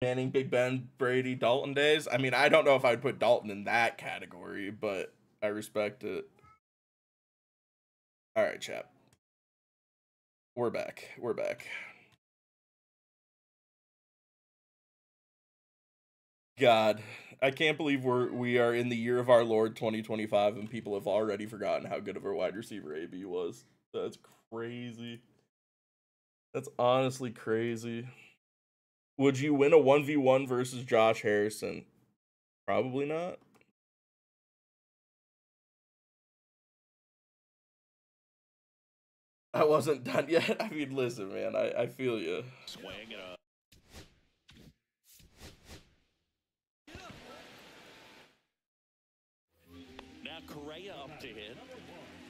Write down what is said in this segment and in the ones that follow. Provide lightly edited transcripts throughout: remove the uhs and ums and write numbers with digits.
Manning, Big Ben, Brady, Dalton days. I mean, I don't know if I'd put Dalton in that category, but I respect it. All right, chap. We're back. We're back. God, I can't believe we are in the year of our Lord 2025 and people have already forgotten how good of a wide receiver AB was. That's crazy. That's honestly crazy. Would you win a 1v1 versus Josh Harrison? Probably not. I wasn't done yet. I mean, listen, man, I feel you. Swing it up. Now Correa up to hit.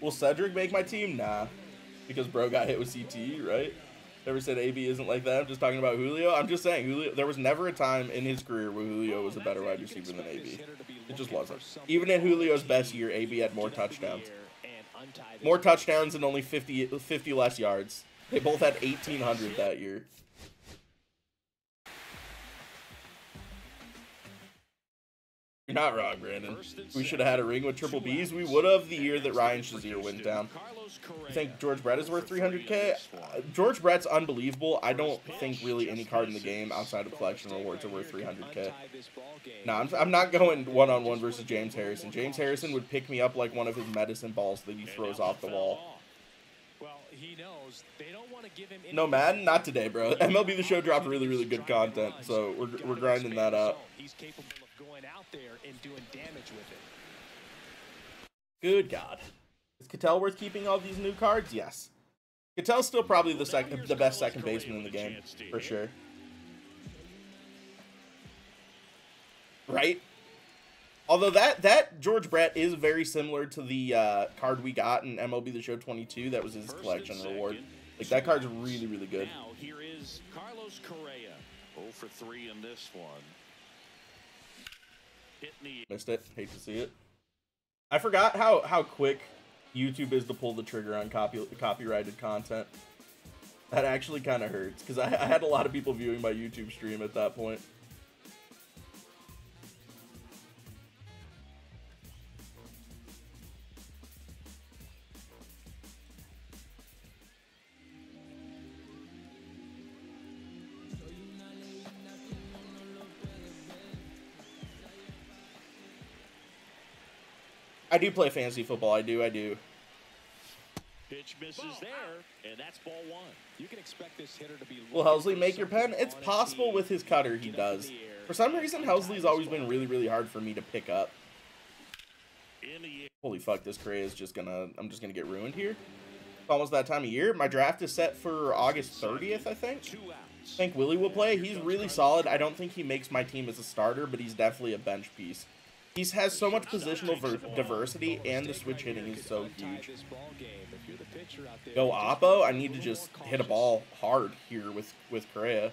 Will Cedric make my team? Nah. Because bro got hit with CT, right? Never said AB isn't like that. I'm just talking about Julio. I'm just saying, Julio. There was never a time in his career where Julio was a better wide receiver than AB. It just wasn't. Even in Julio's best year, AB had more touchdowns. More touchdowns and only 50 less yards. They both had 1,800 that year. You're not wrong, Brandon. We should have had a ring with triple Bs. We would have the year that Ryan Shazier went down. You think George Brett is worth 300K? George Brett's unbelievable. I don't think really any card in the game outside of collection rewards are worth 300K. No, I'm not going one-on-one versus James Harrison. James Harrison would pick me up like one of his medicine balls that he throws off the wall. No, Madden? Not today, bro. MLB The Show dropped really, really good content, so we're grinding that out. Going out there and doing damage with it. Good God. Is Cattell worth keeping all these new cards? Yes. Cattell's still probably the best second baseman in the game, for sure. Right? Although that George Brett is very similar to the card we got in MLB The Show 22. That was his collection reward. Like, that card's really, really good. Now, here is Carlos Correa. 0 for 3 in this one. Missed it. Hate to see it. I forgot how quick YouTube is to pull the trigger on copyrighted content. That actually kind of hurts, because I had a lot of people viewing my YouTube stream at that point. I do play fantasy football. I do. Pitch misses there, and that's ball one. You can expect this hitter to be. Will Helsley make your pen? It's possible with his cutter. He does. For some reason, Helsley's always been really, really hard for me to pick up. Holy fuck! This Correa is just gonna. I'm just gonna get ruined here. It's almost that time of year. My draft is set for August 30th, I think. I think Willie will play. He's really solid. I don't think he makes my team as a starter, but he's definitely a bench piece. He has so much positional diversity, and the switch hitting is so huge. Go Oppo. I need to just hit a ball hard here with Correa.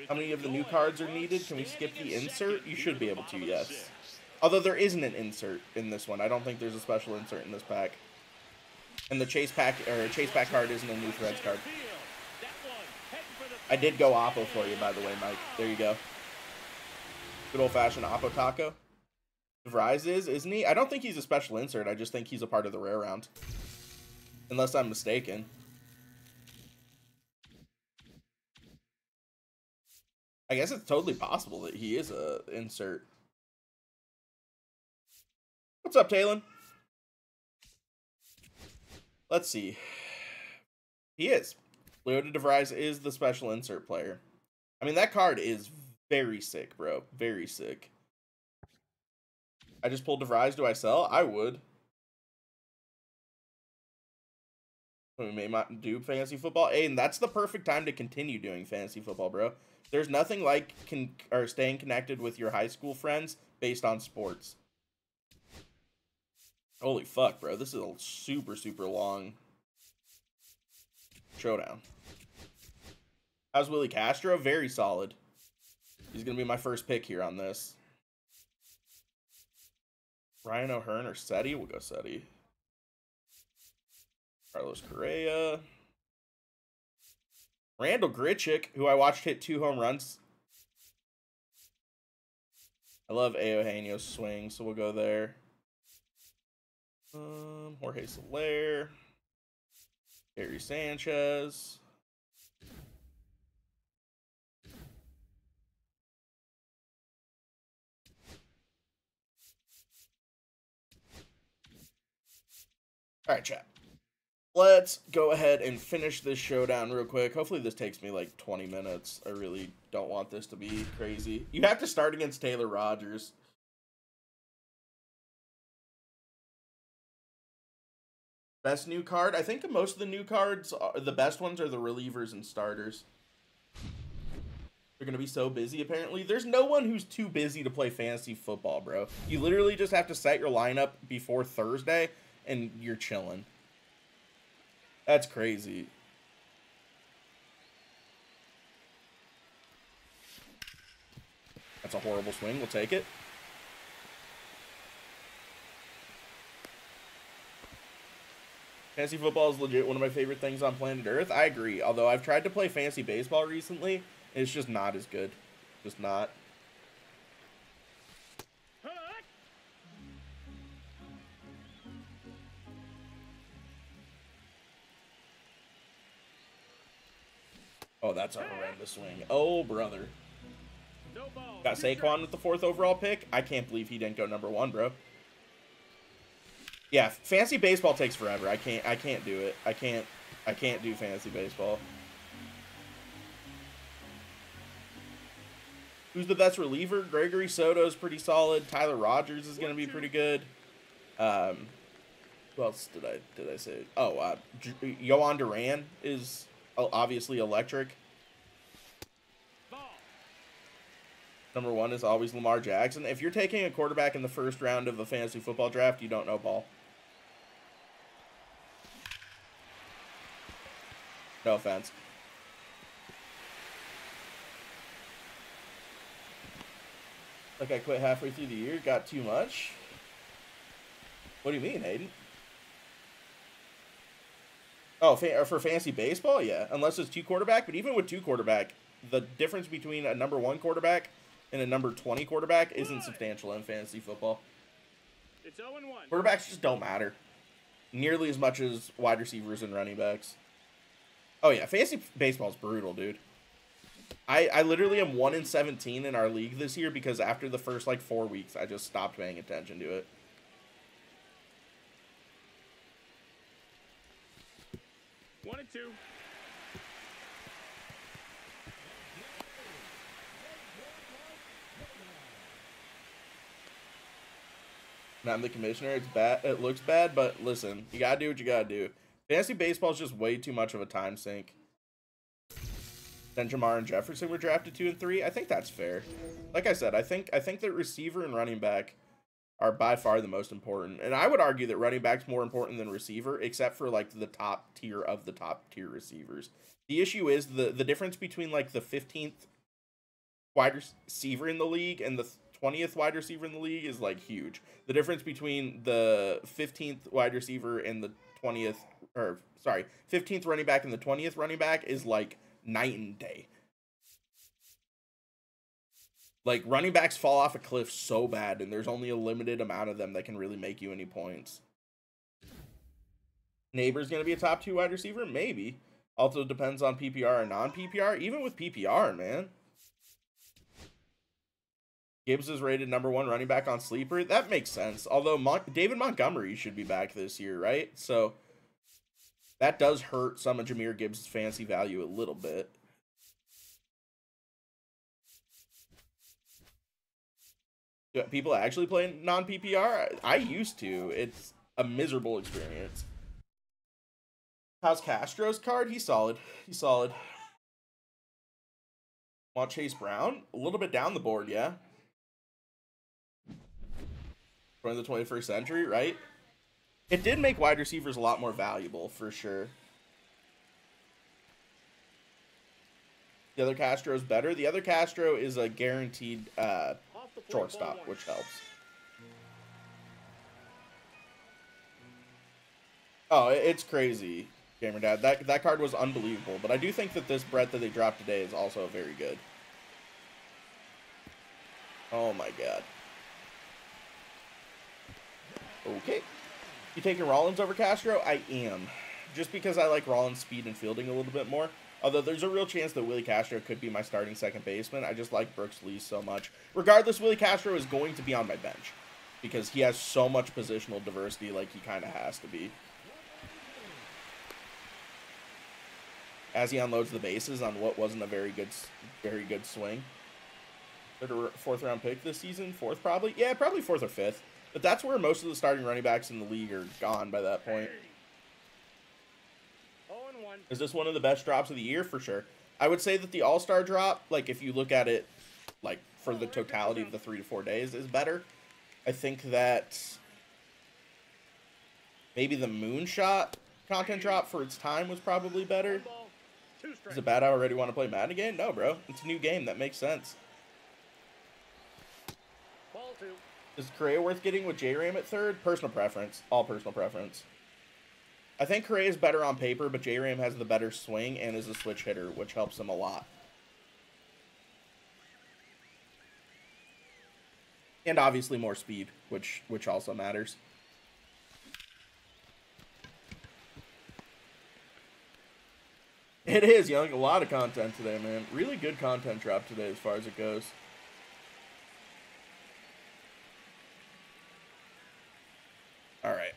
How many of the new cards are needed? Can we skip the insert? You should be able to, yes. Although there isn't an insert in this one. I don't think there's a special insert in this pack. And the chase pack card isn't a new threads card. I did go Oppo for you, by the way, Mike. There you go. Good old-fashioned Oppo Taco. DeVries isn't he? I don't think he's a special insert. I just think he's a part of the rare round. Unless I'm mistaken. I guess it's totally possible that he is a insert. What's up, Talon? Let's see. He is. Leota DeVries is the special insert player. I mean, that card is very sick, bro. Very sick. I just pulled DeVries. Do I sell? I would. We may not do fantasy football. Hey, and that's the perfect time to continue doing fantasy football, bro. There's nothing like staying connected with your high school friends based on sports. Holy fuck, bro. This is a super, super long showdown. How's Willie Castro? Very solid. He's going to be my first pick here on this. Ryan O'Hearn or Seti? We'll go Seti. Carlos Correa. Randall Grichuk, who I watched hit 2 home runs. I love Eugenio's swing, so we'll go there. Jorge Soler. Gary Sanchez. All right, chat. Let's go ahead and finish this showdown real quick. Hopefully this takes me like 20 minutes. I really don't want this to be crazy. You have to start against Taylor Rogers. Best new card? I think most of the new cards, the best ones are the relievers and starters. They're going to be so busy, apparently. There's no one who's too busy to play fantasy football, bro. You literally just have to set your lineup before Thursday, and you're chilling. That's crazy. That's a horrible swing. We'll take it. Fantasy football is legit one of my favorite things on planet Earth. I agree. Although I've tried to play fantasy baseball recently, and it's just not as good. Just not. Oh, that's a horrendous swing. Oh, brother. Got Saquon with the 4th overall pick. I can't believe he didn't go #1, bro. Yeah, fantasy baseball takes forever. I can't do it. I can't do fantasy baseball. Who's the best reliever? Gregory Soto is pretty solid. Tyler Rogers is going to be pretty good. Who else did I say? Oh, Yohan Duran is obviously electric. #1 is always Lamar Jackson. If you're taking a quarterback in the 1st round of a fantasy football draft, you don't know ball. No offense. Like I quit halfway through the year, got too much? What do you mean, Hayden? Oh, for fantasy baseball? Yeah, unless it's 2 quarterback. But even with 2 quarterback, the difference between a #1 quarterback and a #20 quarterback isn't substantial in fantasy football. It's 0-1. Quarterbacks just don't matter nearly as much as wide receivers and running backs. Oh yeah, fantasy baseball is brutal, dude. I literally am 1-17 in our league this year because after the first like 4 weeks, I just stopped paying attention to it. One and two. And I'm the commissioner. It's bad. It looks bad, but listen, you gotta do what you gotta do. Fantasy baseball is just way too much of a time sink. Then Jamar and Jefferson were drafted 2 and 3. I think that's fair. Like I said, I think that receiver and running back are by far the most important. And I would argue that running back's more important than receiver, except for like the top tier of the top tier receivers. The issue is the difference between like the 15th wide receiver in the league and the 20th wide receiver in the league is like huge. The difference between the 15th wide receiver and the 15th running back and the 20th running back is like night and day. Like, running backs fall off a cliff so bad, and there's only a limited amount of them that can really make you any points. Neighbor's going to be a top 2 wide receiver? Maybe. Also depends on PPR and non-PPR. Even with PPR, man. Gibbs is rated #1 running back on Sleeper. That makes sense. Although David Montgomery should be back this year, right? So that does hurt some of Jahmyr Gibbs' fantasy value a little bit. Do people actually play non-PPR? I used to. It's a miserable experience. How's Castro's card? He's solid. He's solid. Want Chase Brown? A little bit down the board, yeah. From the 21st century, right? It did make wide receivers a lot more valuable, for sure. The other Castro is better. The other Castro is a guaranteed shortstop, which helps. Oh, it's crazy. Gamer Dad. That card was unbelievable. But I do think that this Brett that they dropped today is also very good. Oh my god. Okay. You taking Rollins over Castro? I am. Just because I like Rollins' speed and fielding a little bit more. Although there's a real chance that Willie Castro could be my starting second baseman. I just like Brooks Lee so much. Regardless, Willie Castro is going to be on my bench. Because he has so much positional diversity, like he kind of has to be. As he unloads the bases on what wasn't a very good swing. Third or fourth round pick this season? Fourth probably? Yeah, probably fourth or fifth. But that's where most of the starting running backs in the league are gone by that point. Is this one of the best drops of the year? For sure. I would say that the All-Star drop, like if you look at it like for the totality of the 3 to 4 days, is better. I think that maybe the Moonshot content drop for its time was probably better. Is it bad I already want to play Madden again? No, bro. It's a new game. That makes sense. Is Correa worth getting with J-Ram at third? Personal preference. All personal preference. I think Correa is better on paper, but J-Ram has the better swing and is a switch hitter, which helps him a lot. And obviously more speed, which also matters. It is, Young. A lot of content today, man. Really good content drop today as far as it goes. All right.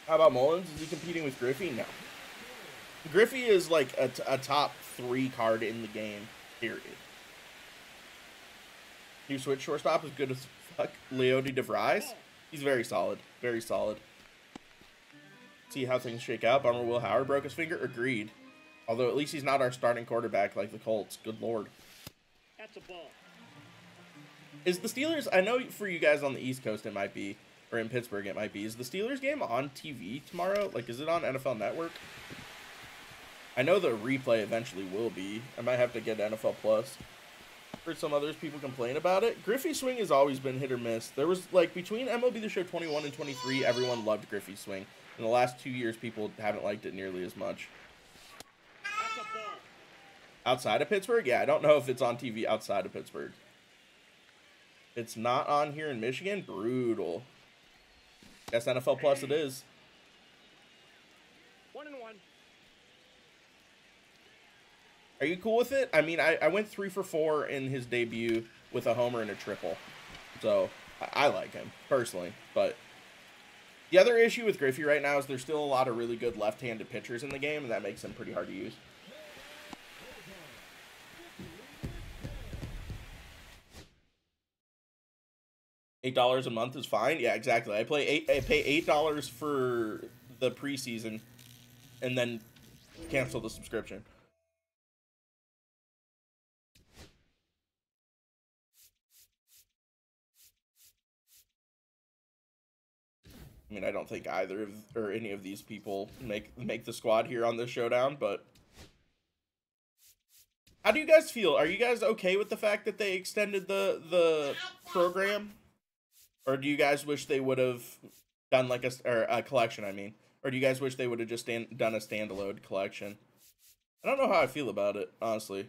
How about Mullins? Is he competing with Griffey? No. Griffey is like a top 3 card in the game, period. New switch shortstop is good as fuck. Leody DeVries? He's very solid. Very solid. See how things shake out. Bummer Will Howard broke his finger. Agreed. Although at least he's not our starting quarterback like the Colts. Good lord. That's a ball. Is the Steelers... I know for you guys on the East Coast it might be. Or in Pittsburgh it might be. Is the Steelers game on TV tomorrow? Like, is it on NFL Network? I know the replay eventually will be. I might have to get NFL Plus. Heard some others people complain about it. Griffey's swing has always been hit or miss. There was, like, between MLB the Show 21 and 23, everyone loved Griffey's swing. In the last 2 years, people haven't liked it nearly as much. Outside of Pittsburgh? Yeah, I don't know if it's on TV outside of Pittsburgh. It's not on here in Michigan? Brutal. Guess NFL Plus it is. 1-1. Are you cool with it? I mean, I went 3 for 4 in his debut with a homer and a triple. So, I like him, personally. But the other issue with Griffey right now is there's still a lot of really good left-handed pitchers in the game, and that makes him pretty hard to use. $8 a month is fine. Yeah, exactly. I pay $8 for the preseason, and then cancel the subscription. I mean, I don't think either of or any of these people make the squad here on this showdown, but how do you guys feel? Are you guys okay with the fact that they extended the program? Or do you guys wish they would have done like a collection, I mean? Or do you guys wish they would have just done a standalone collection? I don't know how I feel about it, honestly.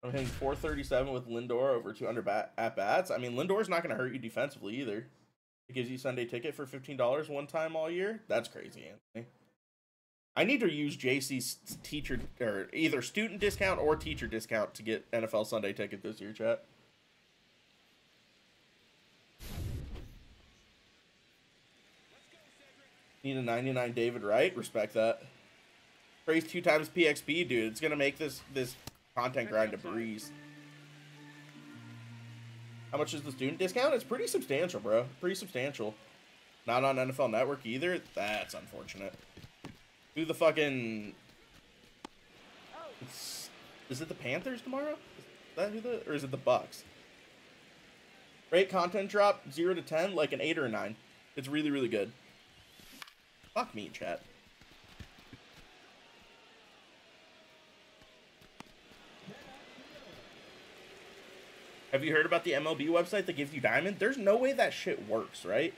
I'm hitting 437 with Lindor over 200 at-bats. I mean, Lindor's not going to hurt you defensively either. It gives you Sunday ticket for $15 one time all year. That's crazy, Anthony. I need to use JC's teacher, or either student discount or teacher discount to get NFL Sunday ticket this year, chat. Need a 99 David Wright. Respect that. Praise 2 times PXP, dude. It's going to make this content grind a breeze. How much is the student discount? It's pretty substantial, bro. Pretty substantial. Not on NFL Network either. That's unfortunate. Who the fucking... Is it the Panthers tomorrow? Is that who the... Or is it the Bucks? Rate content drop 0 to 10, like an 8 or a 9. It's really, really good. Fuck me, chat. Have you heard about the MLB website that gives you diamond? There's no way that shit works, right?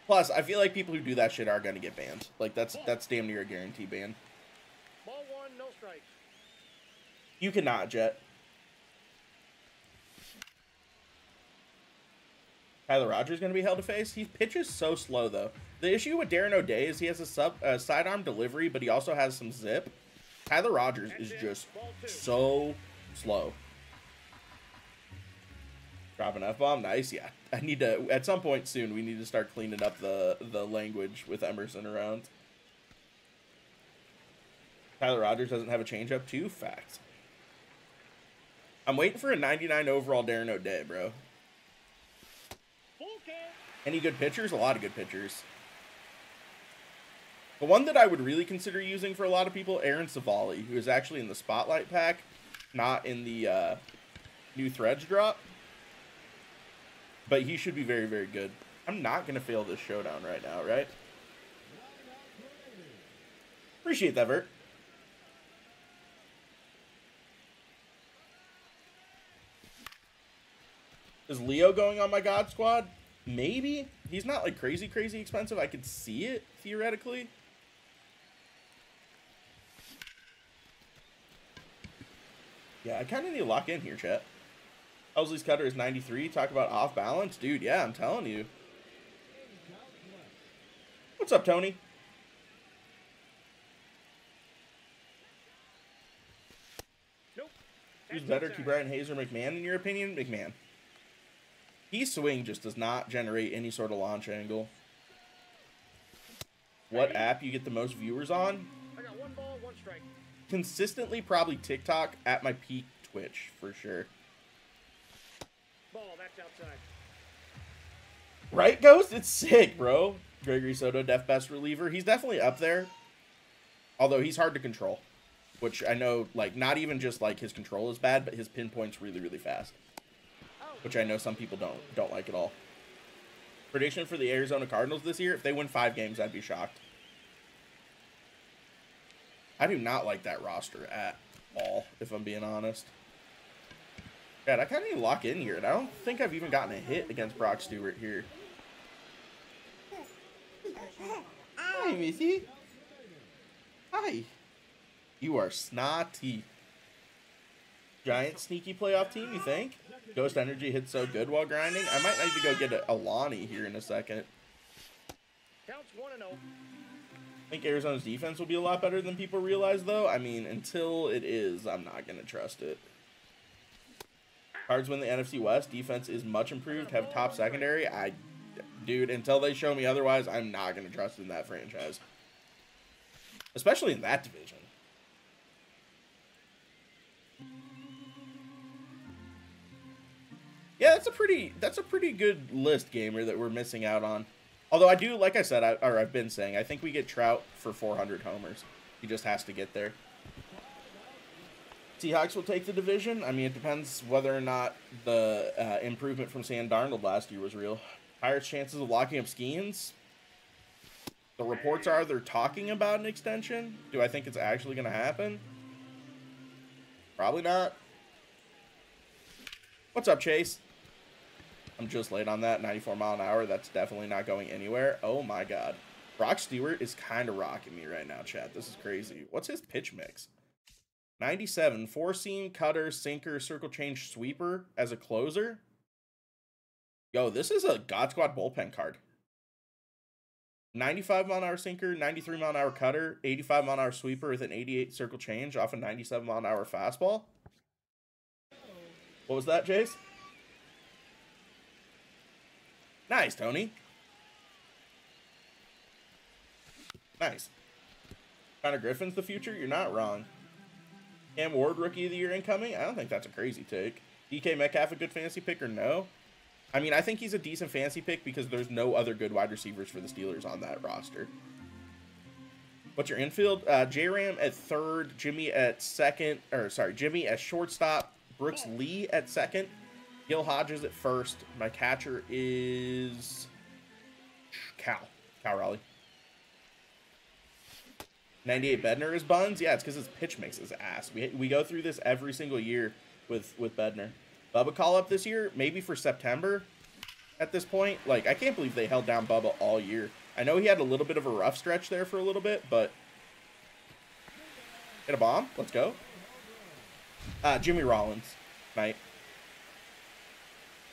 Plus, I feel like people who do that shit are gonna get banned. Like, that's damn near a guarantee ban. Ball one, no strikes. You cannot, Jet. Tyler Rogers going to be held to face. He pitches so slow, though. The issue with Darren O'Day is he has a sidearm delivery, but he also has some zip. Tyler Rogers is just so slow. Drop an F-bomb. Nice, yeah. I need to, at some point soon, we need to start cleaning up the language with Emerson around. Tyler Rogers doesn't have a changeup, too? Fact. I'm waiting for a 99 overall Darren O'Day, bro. Any good pitchers? A lot of good pitchers. The one that I would really consider using for a lot of people, Aaron Savali, who is actually in the Spotlight pack, not in the new Threads drop. But he should be very, very good. I'm not going to fail this showdown right now, right? Appreciate that, Vert. Is Leo going on my God Squad? Maybe. He's not like crazy expensive. I could see it theoretically. Yeah, I kind of need to lock in here, chat. Housley's cutter is 93. Talk about off balance. Dude, yeah, I'm telling you. What's up, Tony? Nope. Who's better, Key Brian Hayes or McMahon, in your opinion? McMahon. His swing just does not generate any sort of launch angle. What app you get the most viewers on? I got one ball, one strike. Consistently, probably TikTok. At my peak, Twitch, for sure. Ball, that's outside. Right, Ghost? It's sick, bro. Gregory Soto, def best reliever. He's definitely up there. Although he's hard to control. Which I know, like, not even just, like, his control is bad, but his pinpoint's really, really fast. Which I know some people don't like at all. Prediction for the Arizona Cardinals this year? If they win 5 games, I'd be shocked. I do not like that roster at all, if I'm being honest. God, I kind of need to lock in here, and I don't think I've even gotten a hit against Brock Stewart here. Hi, Missy. Hi. You are snotty. Giant sneaky playoff team, you think? Ghost Energy hits so good while grinding. I might need to go get a Lonnie here in a second. Counts 1-0. I think Arizona's defense will be a lot better than people realize, though. I mean, until it is, I'm not going to trust it. Cards win the NFC West. Defense is much improved. Have top secondary. Dude, until they show me otherwise, I'm not going to trust in that franchise. Especially in that division. Yeah, that's a pretty good list, Gamer, that we're missing out on. Although I do, like I said, I've been saying, I think we get Trout for 400 homers. He just has to get there. Seahawks will take the division. I mean, it depends whether or not the improvement from Sam Darnold last year was real. Highest chances of locking up Skeens. The reports are they're talking about an extension. Do I think it's actually going to happen? Probably not. What's up, Chase? I'm just late on that. 94 mile an hour. That's definitely not going anywhere. Oh, my God. Brock Stewart is kind of rocking me right now, chat. This is crazy. What's his pitch mix? 97. 4-seam, cutter, sinker, circle change, sweeper as a closer. Yo, this is a God Squad bullpen card. 95 mile an hour sinker, 93 mile an hour cutter, 85 mile an hour sweeper with an 88 circle change off a 97 mile an hour fastball. What was that, Jace? Nice, Tony. Nice. Connor Griffin's the future? You're not wrong. Cam Ward, Rookie of the Year incoming? I don't think that's a crazy take. DK Metcalf a good fantasy pick or no? I mean, I think he's a decent fantasy pick because there's no other good wide receivers for the Steelers on that roster. What's your infield? J-Ram at third, Jimmy at second, Jimmy at shortstop, Brooks Lee at second, Gil Hodges at first. My catcher is Cal Raleigh. 98 Bednar is buns. Yeah, it's because his pitch mix is ass. We go through this every single year with Bednar. Bubba call-up this year, maybe for September at this point. Like, I can't believe they held down Bubba all year. I know he had a little bit of a rough stretch there for a little bit, but... Hit a bomb. Let's go. Jimmy Rollins. Night.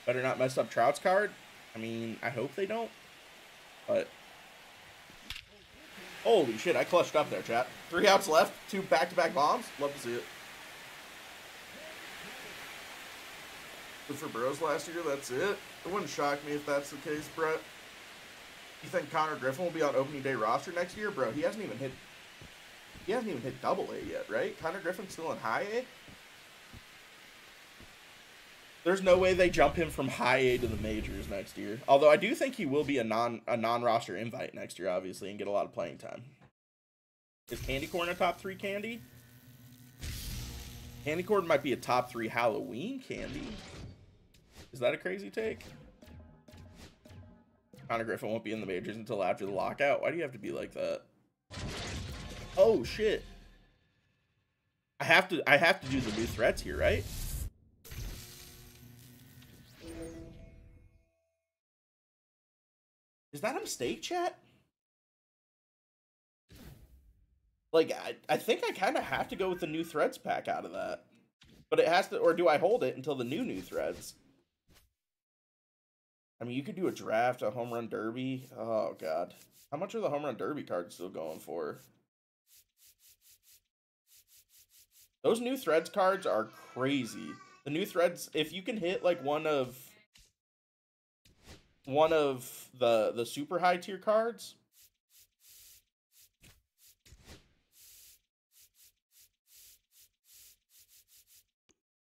Better not mess up Trout's card. I mean, I hope they don't. But... Holy shit, I clutched up there, chat. 3 outs left, 2 back-to-back bombs. Love to see it. Good for Bros last year, that's it. It wouldn't shock me if that's the case, Brett. You think Connor Griffin will be on opening day roster next year? Bro, he hasn't even hit double A yet, right? Connor Griffin's still in high A? There's no way they jump him from high A to the majors next year. Although I do think he will be a non-roster invite next year, obviously, and get a lot of playing time. Is Candy Corn a top 3 candy? Candy Corn might be a top 3 Halloween candy. Is that a crazy take? Connor Griffin won't be in the majors until after the lockout. Why do you have to be like that? Oh shit. I have to do the new threats here, right? Is that a mistake, chat? Like, I think I kind of have to go with the new threads pack out of that. But it has to, or do I hold it until the new threads? I mean, you could do a draft, a home run derby. Oh, God. How much are the home run derby cards still going for? Those new threads cards are crazy. The new threads, if you can hit, like, one of the super high tier cards.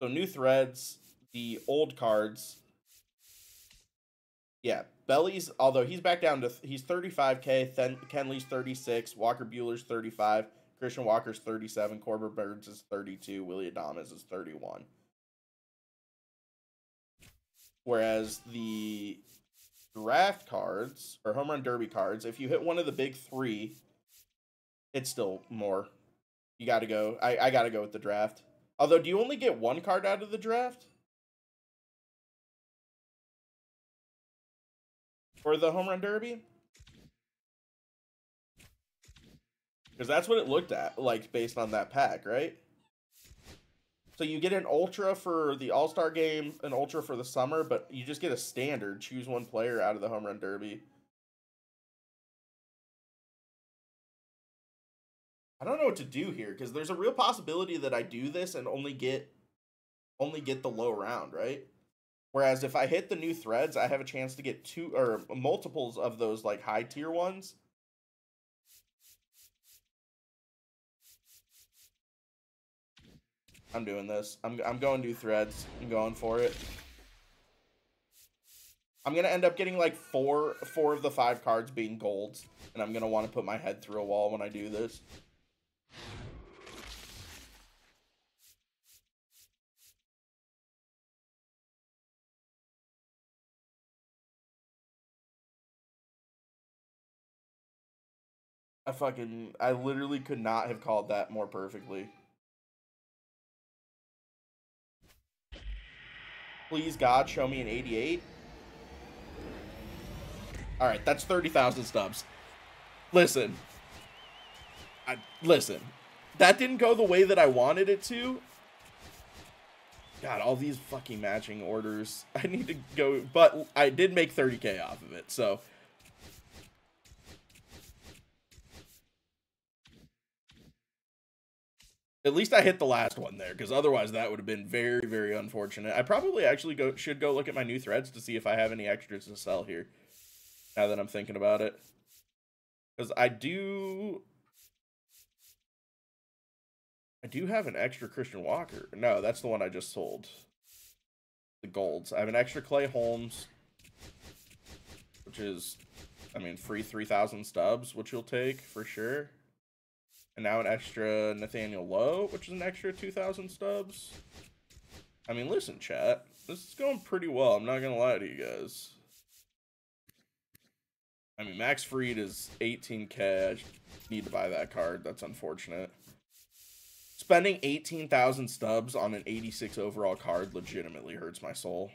So new threads, the old cards. Yeah, Belly's, although he's back down to, he's 35K, Kenley's 36, Walker Buehler's 35, Christian Walker's 37, Corbin Burns is 32, Willie Adames is 31. Whereas the draft cards, or home run derby cards, if you hit one of the big 3, it's still more. You gotta go, I gotta go with the draft. Although, do you only get 1 card out of the draft? For the home run derby? Because that's what it looked at, like, based on that pack, right? So you get an ultra for the All-Star game, an ultra for the summer, but you just get a standard. Choose 1 player out of the home run derby. I don't know what to do here, because there's a real possibility that I do this and only get the low round, right? Whereas if I hit the new threads, I have a chance to get 2 or multiples of those, like, high tier ones. I'm doing this. I'm going new threads. I'm going for it. I'm gonna end up getting like 4 of the 5 cards being golds, and I'm gonna want to put my head through a wall when I do this. I literally could not have called that more perfectly. Please, God, show me an 88. Alright, that's 30,000 stubs. Listen. Listen. That didn't go the way that I wanted it to. God, all these fucking matching orders. I need to go, but I did make 30K off of it, so... At least I hit the last one there, because otherwise that would have been very, very unfortunate. I probably actually should go look at my new threads to see if I have any extras to sell here, now that I'm thinking about it. Because I do have an extra Christian Walker. No, that's the one I just sold. The golds. I have an extra Clay Holmes, which is, I mean, free 3,000 stubs, which you'll take for sure. And now an extra Nathaniel Lowe, which is an extra 2,000 stubs. I mean, listen, chat. This is going pretty well. I'm not going to lie to you guys. I mean, Max Fried is 18K. I need to buy that card. That's unfortunate. Spending 18,000 stubs on an 86 overall card legitimately hurts my soul.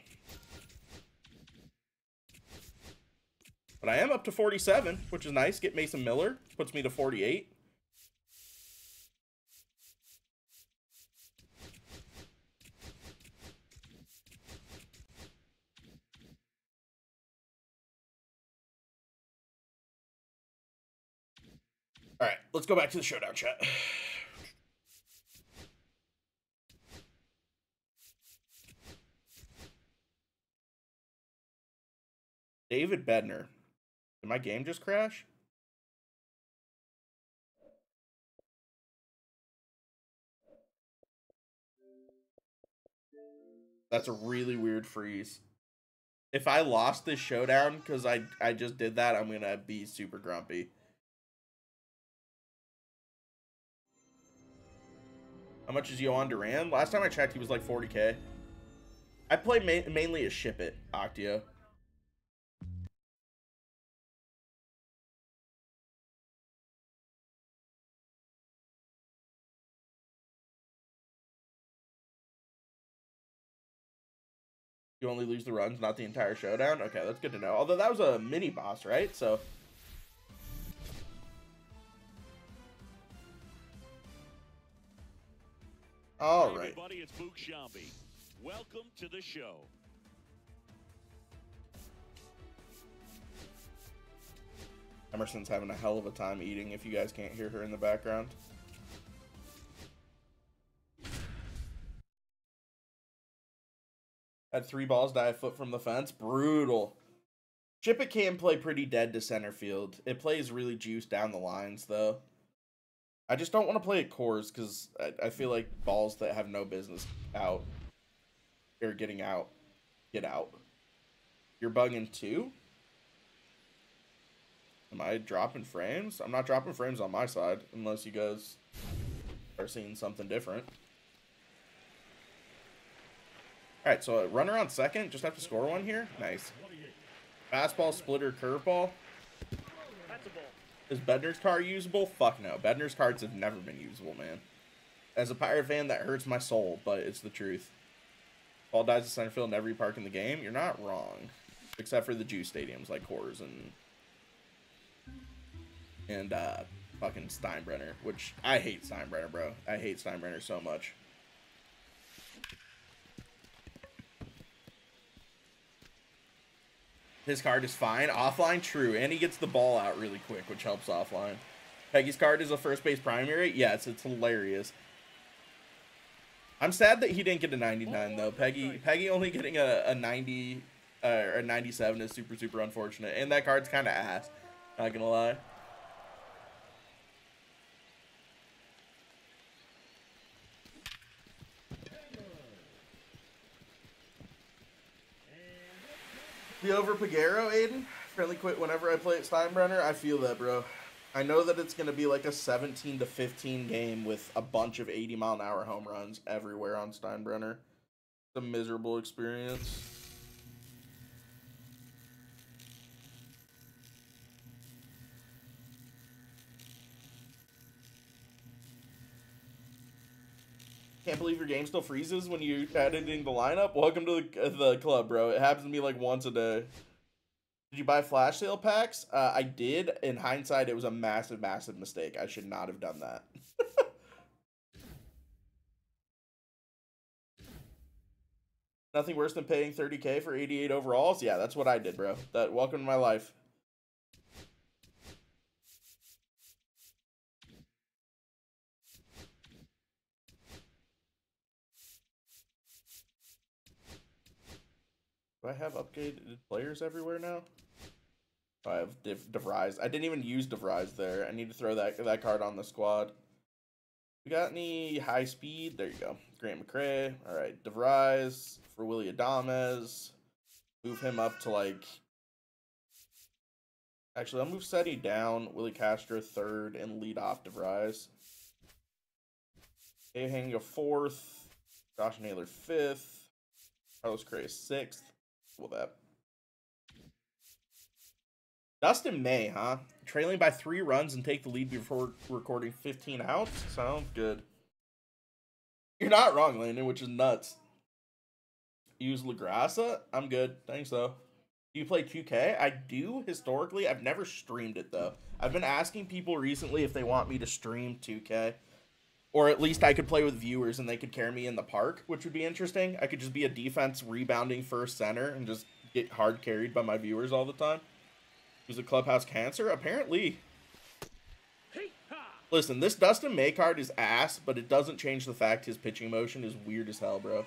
But I am up to 47, which is nice. Get Mason Miller. Puts me to 48. All right, let's go back to the showdown chat. David Bednar. Did my game just crash? That's a really weird freeze. If I lost this showdown because I just did that, I'm going to be super grumpy. How much is Yohan Duran? Last time I checked, he was like 40K. I play mainly as Ship It, Octio. You only lose the runs, not the entire showdown? Okay, that's good to know. Although that was a mini boss, right? So... all right. Everybody, it's Book Shambi. Welcome to the show. Emerson's having a hell of a time eating if you guys can't hear her in the background. Had 3 balls die a foot from the fence. Brutal. Ship It can play pretty dead to center field. It plays really juiced down the lines, though. I just don't want to play at cores because I feel like balls that have no business out or getting out, get out. You're bugging too? Am I dropping frames? I'm not dropping frames on my side unless you guys are seeing something different. Alright, so a runner on second. Just have to score one here. Nice. Fastball, splitter, curveball. That's a ball. Is Bednar's card usable? Fuck no. Bednar's cards have never been usable, man. As a Pirate fan, that hurts my soul, but it's the truth. Ball dies to center field in every park in the game. You're not wrong. Except for the juice stadiums like Coors and fucking Steinbrenner, which I hate Steinbrenner, bro. I hate Steinbrenner so much. His card is fine. Offline, true. And he gets the ball out really quick, which helps offline. Peggy's card is a first base primary. Yes, it's hilarious. I'm sad that he didn't get a 99, though. Peggy only getting a 90 or a 97 is super, super unfortunate. And that card's kind of ass. Not gonna lie. The over Pagero, Aiden? Friendly quit whenever I play at Steinbrenner? I feel that, bro. I know that it's going to be like a 17 to 15 game with a bunch of 80-mile-an-hour home runs everywhere on Steinbrenner. It's a miserable experience. Can't believe your game still freezes when you editing the lineup. Welcome to the club, bro. It happens to me like once a day. Did you buy flash sale packs? I did. In hindsight, it was a massive, massive mistake. I should not have done that. Nothing worse than paying 30K for 88 overalls. Yeah, that's what I did, bro. Welcome to my life. Do I have upgraded players everywhere now? Oh, I have DeVries. I didn't even use DeVries there. I need to throw that card on the squad. We got any high speed? There you go. Grant McCray. All right, DeVries for Willie Adames. Move him up to like... Actually, I'll move Seti down. Willie Castro third and lead off DeVries. Hanging a fourth. Josh Naylor fifth. Carlos Correa sixth. Well, that. Dustin May, huh? Trailing by 3 runs and take the lead before recording 15 outs? Sounds good. You're not wrong, Landon, which is nuts. Use LaGrassa? I'm good. Thanks, though. Do you play 2K? I do, historically. I've never streamed it, though. I've been asking people recently if they want me to stream 2K. Or at least I could play with viewers and they could carry me in the park, which would be interesting. I could just be a defense rebounding first center and just get hard carried by my viewers all the time. Who's a clubhouse cancer? Apparently. Listen, this Dustin May card is ass, but it doesn't change the fact his pitching motion is weird as hell, bro.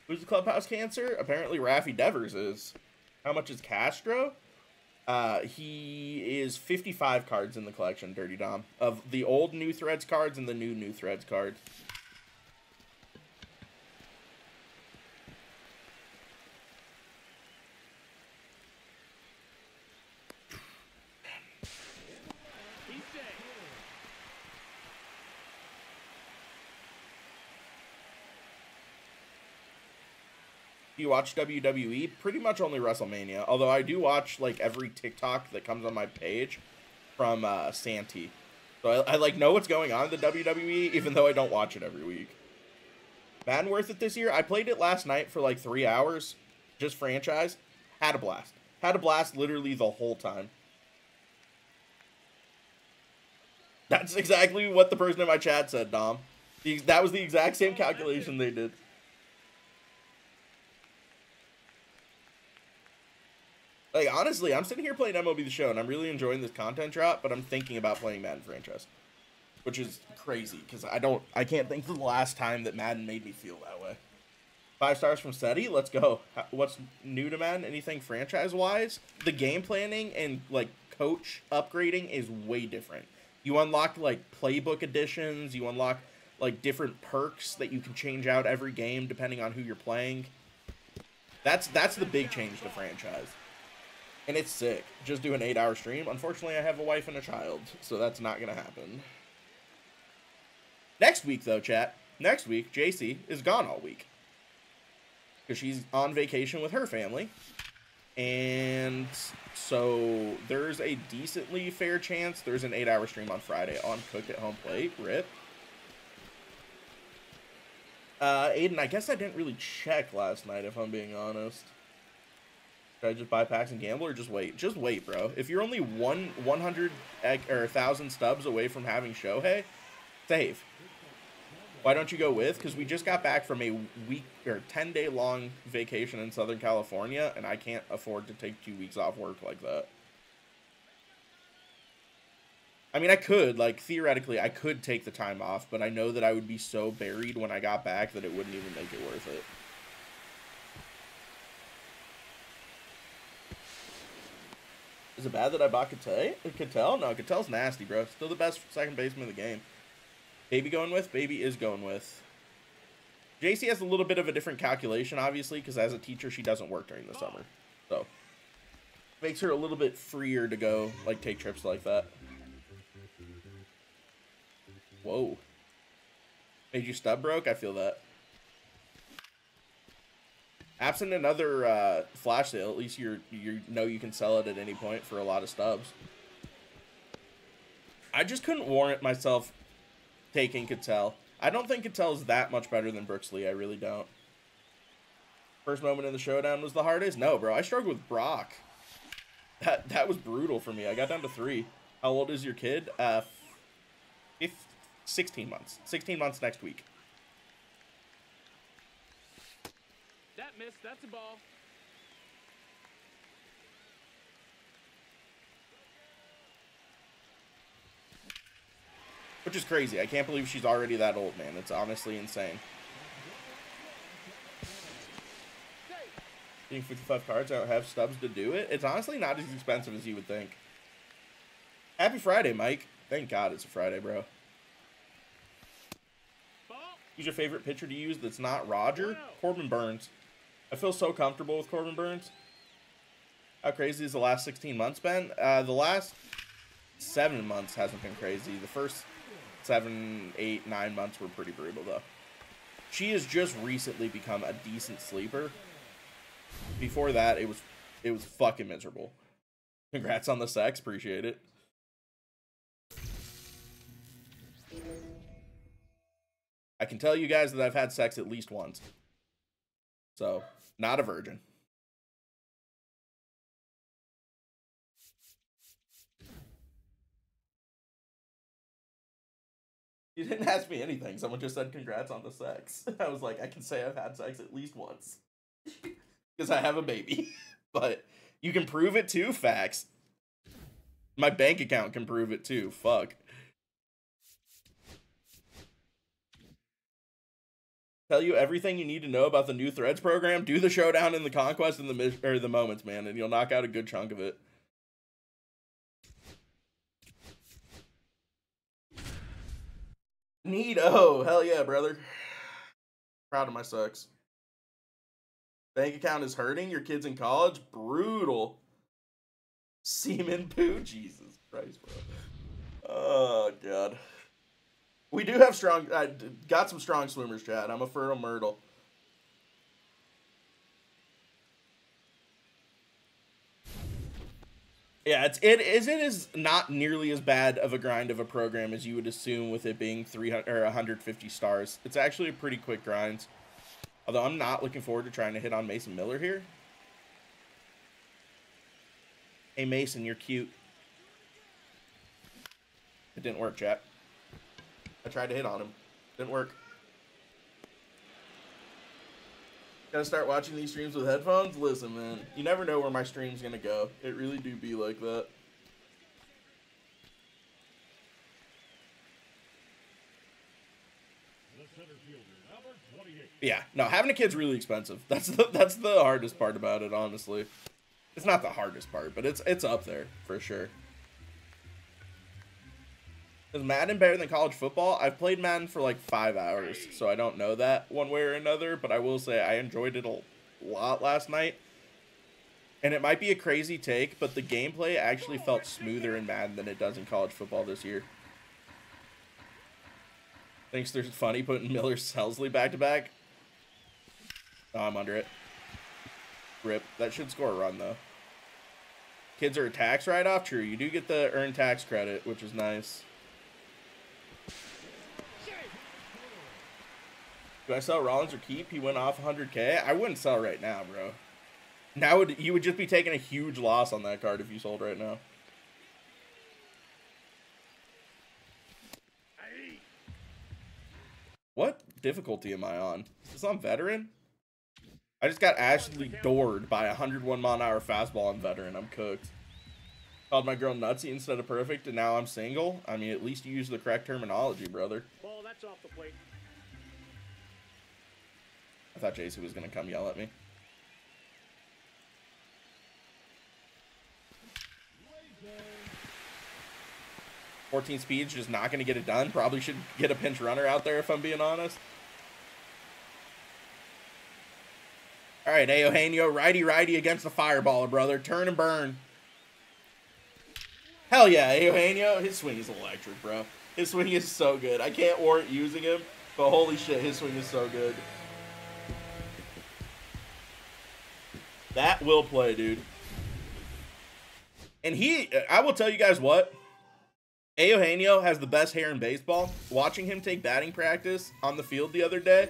Who's the clubhouse cancer? Apparently Raffy Devers is. How much is Castro? He is 55 cards in the collection, Dirty Dom. Of the old New Threads cards and the new Threads cards. You watch WWE? Pretty much only WrestleMania. Although I do watch like every TikTok that comes on my page from Santi. So I like know what's going on in the WWE, even though I don't watch it every week. Madden worth it this year? I played it last night for like 3 hours. Just franchise. Had a blast. Had a blast literally the whole time. That's exactly what the person in my chat said, Dom. That was the exact same calculation they did. Like, honestly, I'm sitting here playing MLB the Show, and I'm really enjoying this content drop, but I'm thinking about playing Madden franchise. Which is crazy, because I can't think of the last time that Madden made me feel that way. 5 stars from SETI, let's go. What's new to Madden? Anything franchise-wise? The game planning and, like, coach upgrading is way different. You unlock, like, playbook additions, you unlock, like, different perks that you can change out every game depending on who you're playing. That's the big change to franchise. And it's sick. Just do an 8-hour stream. Unfortunately, I have a wife and a child, so that's not going to happen. Next week, though, chat. Next week, JC is gone all week. Because she's on vacation with her family. And so there's a decently fair chance there's an 8-hour stream on Friday on Cooked at Home Plate. RIP. Aiden, I guess I didn't really check last night, if I'm being honest. Should I just buy packs and gamble or just wait? Just wait, bro. If you're only 100 or 1,000 stubs away from having Shohei, save. Why don't you go with? Because we just got back from a week or 10-day long vacation in Southern California, and I can't afford to take 2 weeks off work like that. I mean, I could, like, theoretically, I could take the time off, but I know that I would be so buried when I got back that it wouldn't even make it worth it. Is it bad that I bought Cattell? No, Cattell's nasty, bro. Still the best second baseman in the game. Baby going with? Baby is going with. JC has a little bit of a different calculation, obviously, because as a teacher, she doesn't work during the summer. So, makes her a little bit freer to go, like, take trips like that. Whoa. Made you stub broke? I feel that. Absent another flash sale, at least you know you can sell it at any point for a lot of stubs. I just couldn't warrant myself taking Cattell. I don't think Cattell is that much better than Brooksley. I really don't. First moment in the showdown was the hardest? No, bro. I struggled with Brock. That was brutal for me. I got down to 3. How old is your kid? 16 months. 16 months next week. That missed. That's a ball. Which is crazy. I can't believe she's already that old, man. It's honestly insane. Getting 55 cards, I don't have stubs to do it. It's honestly not as expensive as you would think. Happy Friday, Mike. Thank God it's a Friday, bro. Who's your favorite pitcher to use that's not Roger? Corbin Burns. I feel so comfortable with Corbin Burns. How crazy has the last 16 months been? The last 7 months hasn't been crazy. The first 7, 8, 9 months were pretty brutal, though. She has just recently become a decent sleeper. Before that, it was fucking miserable. Congrats on the sex. Appreciate it. I can tell you guys that I've had sex at least once. So, not a virgin. You didn't ask me anything. Someone just said congrats on the sex. I was like, I can say I've had sex at least once. Because I have a baby. But you can prove it too, facts. My bank account can prove it too. Fuck. Tell you everything you need to know about the new Threads program. Do the showdown and the conquest and the moments, man, and you'll knock out a good chunk of it. Neato. Hell yeah, brother. Proud of my sex. Bank account is hurting. Your kid's in college. Brutal. Semen poo. Jesus Christ, bro. Oh, God. We do have strong... got some strong swimmers, Chad. I'm a fertile myrtle. Yeah, it is not nearly as bad of a grind of a program as you would assume with it being 300 or 150 stars. It's actually a pretty quick grind. Although I'm not looking forward to trying to hit on Mason Miller here. Hey, Mason, you're cute. It didn't work, chat. I tried to hit on him. Didn't work. Gotta start watching these streams with headphones? Listen, man. You never know where my stream's gonna go. It really do be like that. Yeah, no, having a kid's really expensive. That's the hardest part about it, honestly. It's not the hardest part, but it's up there for sure. Is Madden better than college football? I've played Madden for like 5 hours, so I don't know that one way or another, but I will say I enjoyed it a lot last night. And it might be a crazy take, but the gameplay actually felt smoother in Madden than it does in college football this year. Thinks they're funny putting Miller Selsley back-to-back. Oh, I'm under it. Rip. That should score a run, though. Kids are a tax write-off? True. You do get the earned tax credit, which is nice. Do I sell Rollins or keep? He went off 100K. I wouldn't sell right now, bro. Now you would just be taking a huge loss on that card if you sold right now. What difficulty am I on? Is this on veteran? I just got Ashley doored by a 101-mile-an-hour fastball on veteran. I'm cooked. Called my girl nutsy instead of perfect, and now I'm single. I mean, at least you use the correct terminology, brother. Ball, that's off the plate. I thought JC was going to come yell at me. .14 speed's just not going to get it done. Probably should get a pinch runner out there if I'm being honest. All right, Eugenio, righty against the fireballer, brother. Turn and burn. Hell yeah, Eugenio. His swing is electric, bro. His swing is so good. I can't warrant using him, but holy shit, his swing is so good. That will play, dude. And I will tell you guys what. Eugenio has the best hair in baseball. Watching him take batting practice on the field the other day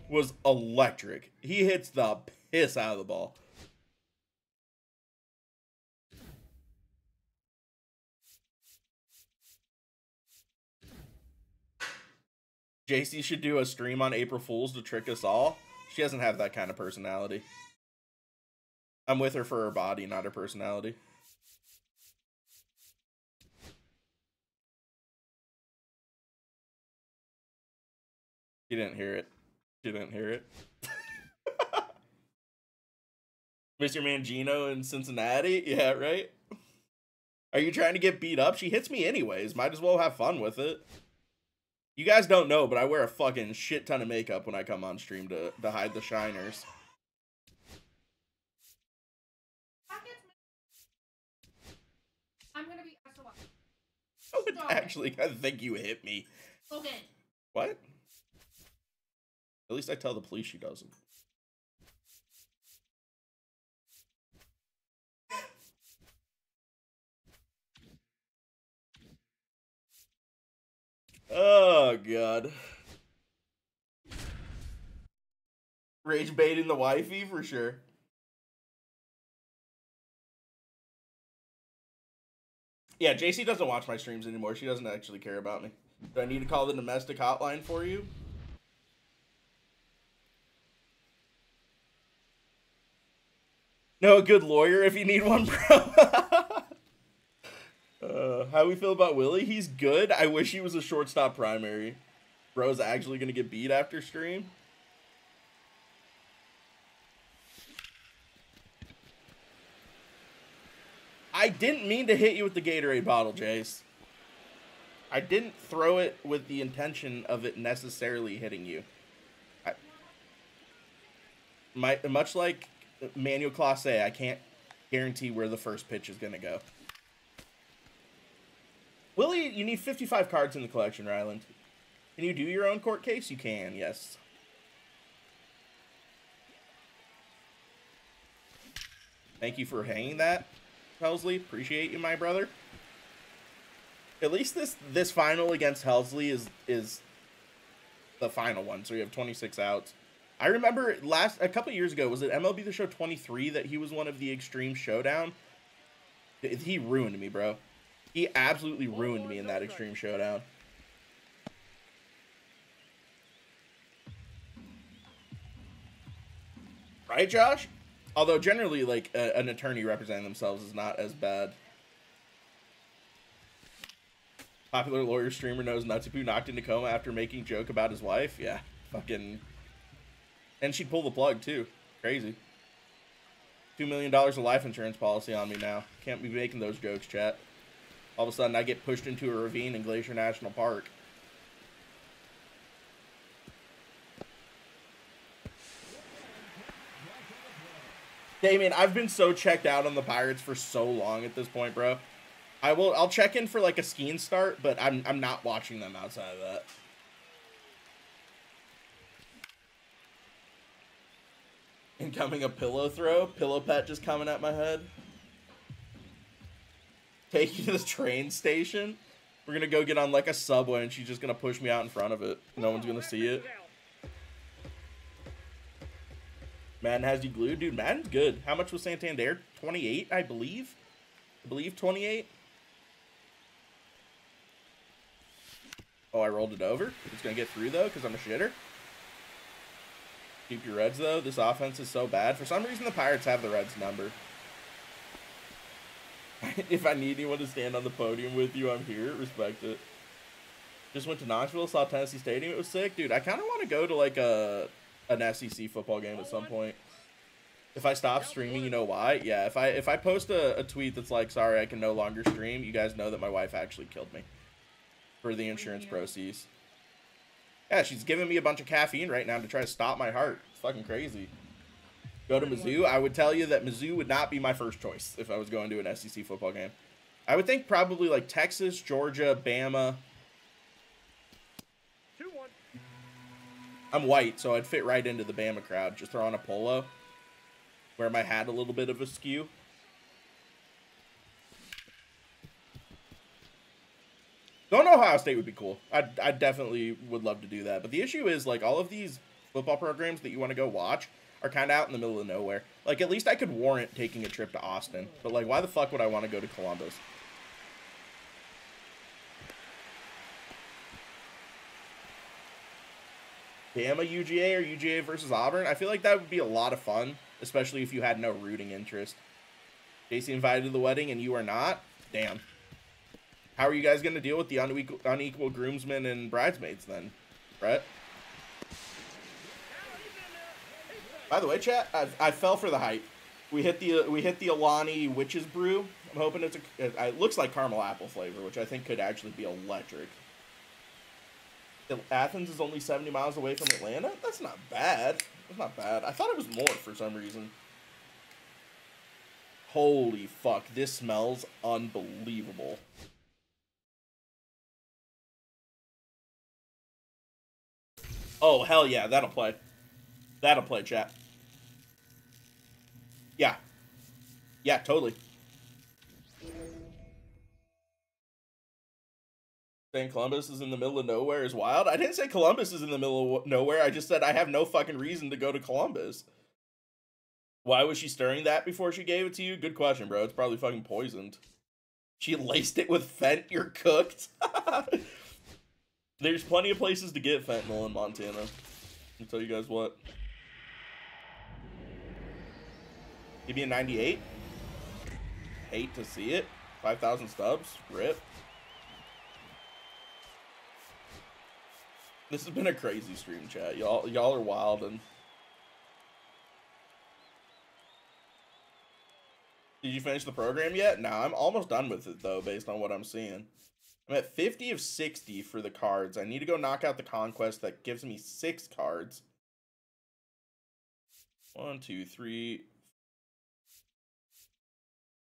was electric. He hits the piss out of the ball. JC should do a stream on April Fools to trick us all. She doesn't have that kind of personality. I'm with her for her body, not her personality. She didn't hear it. She didn't hear it. Mr. Mangino in Cincinnati? Yeah, right? Are you trying to get beat up? She hits me anyways. Might as well have fun with it. You guys don't know, but I wear a fucking shit ton of makeup when I come on stream to hide the shiners. I'm gonna be SOL. I would actually think you hit me. Okay. What? At least I tell the police she doesn't. Oh, God. Rage baiting the wifey, for sure. Yeah, JC doesn't watch my streams anymore. She doesn't actually care about me. Do I need to call the domestic hotline for you? No, a good lawyer if you need one, bro. How we feel about Willie? He's good. I wish he was a shortstop primary. Bro's actually going to get beat after stream. I didn't mean to hit you with the Gatorade bottle, Jace. I didn't throw it with the intention of it necessarily hitting you. Much like Manuel Clase, I can't guarantee where the first pitch is going to go. Willie, you need 55 cards in the collection, Ryland. Can you do your own court case? You can, yes. Thank you for hanging that, Helsley. Appreciate you, my brother. At least this final against Helsley is the final one, so we have 26 outs. I remember a couple years ago, was it MLB the Show 23 that he was one of the Extreme Showdown? He ruined me, bro. He absolutely ruined me in that Extreme Showdown. Right, Josh? Although generally, like, an attorney representing themselves is not as bad. Popular lawyer streamer knows Nutsipoo knocked into coma after making joke about his wife. Yeah, fucking. And she'd pull the plug, too. Crazy. $2 million of life insurance policy on me now. Can't be making those jokes, chat. All of a sudden, I get pushed into a ravine in Glacier National Park. Damien, I've been so checked out on the Pirates for so long at this point, bro. I'll check in for like a skiing start, but I'm not watching them outside of that. Incoming a pillow throw. Pillow pet just coming at my head. Take you to the train station. We're gonna go get on like a subway and she's just gonna push me out in front of it. No one's gonna see it. Madden has you glued? Dude, Madden's good. How much was Santander? 28, I believe. I believe 28. Oh, I rolled it over. It's going to get through, though, because I'm a shitter. Keep your Reds, though. This offense is so bad. For some reason, the Pirates have the Reds number. If I need anyone to stand on the podium with you, I'm here. Respect it. Just went to Knoxville, saw Tennessee Stadium. It was sick. Dude, I kind of want to go to, like, an SEC football game at some point. If I stop streaming, you know why? Yeah, if I post a tweet that's like, sorry, I can no longer stream, you guys know that my wife actually killed me for the insurance proceeds. Yeah, she's giving me a bunch of caffeine right now to try to stop my heart. It's fucking crazy. Go to Mizzou. I would tell you that Mizzou would not be my first choice if I was going to an SEC football game. I would think probably like Texas, Georgia, Bama. 2-1. I'm white, so I'd fit right into the Bama crowd. Just throw on a polo. Wear my hat a little bit of a skew. Don't know, Ohio State would be cool. I definitely would love to do that. But the issue is, like, all of these football programs that you want to go watch are kind of out in the middle of nowhere. Like, at least I could warrant taking a trip to Austin. But, like, why the fuck would I want to go to Columbus? Bama UGA or UGA versus Auburn? I feel like that would be a lot of fun, especially if you had no rooting interest. JC invited to the wedding and you are not? Damn. How are you guys going to deal with the unequal groomsmen and bridesmaids then, Brett? By the way, chat, I fell for the hype. We hit the Alani Witch's Brew. I'm hoping it looks like caramel apple flavor, which I think could actually be electric. Athens is only 70 miles away from Atlanta? That's not bad. That's not bad. I thought it was more for some reason. Holy fuck, this smells unbelievable. Oh, hell yeah, that'll play. That'll play, chat. Yeah. Yeah, totally. Saying Columbus is in the middle of nowhere is wild. I didn't say Columbus is in the middle of nowhere. I just said I have no fucking reason to go to Columbus. Why was she stirring that before she gave it to you? Good question, bro. It's probably fucking poisoned. She laced it with fent. You're cooked. There's plenty of places to get fentanyl in Montana. I'll tell you guys what. Give me a 98. Hate to see it. 5,000 stubs. Rip. This has been a crazy stream, chat. Y'all are wild. And did you finish the program yet? Nah, I'm almost done with it though, based on what I'm seeing. I'm at 50 of 60 for the cards. I need to go knock out the conquest that gives me 6 cards. 1, 2, 3.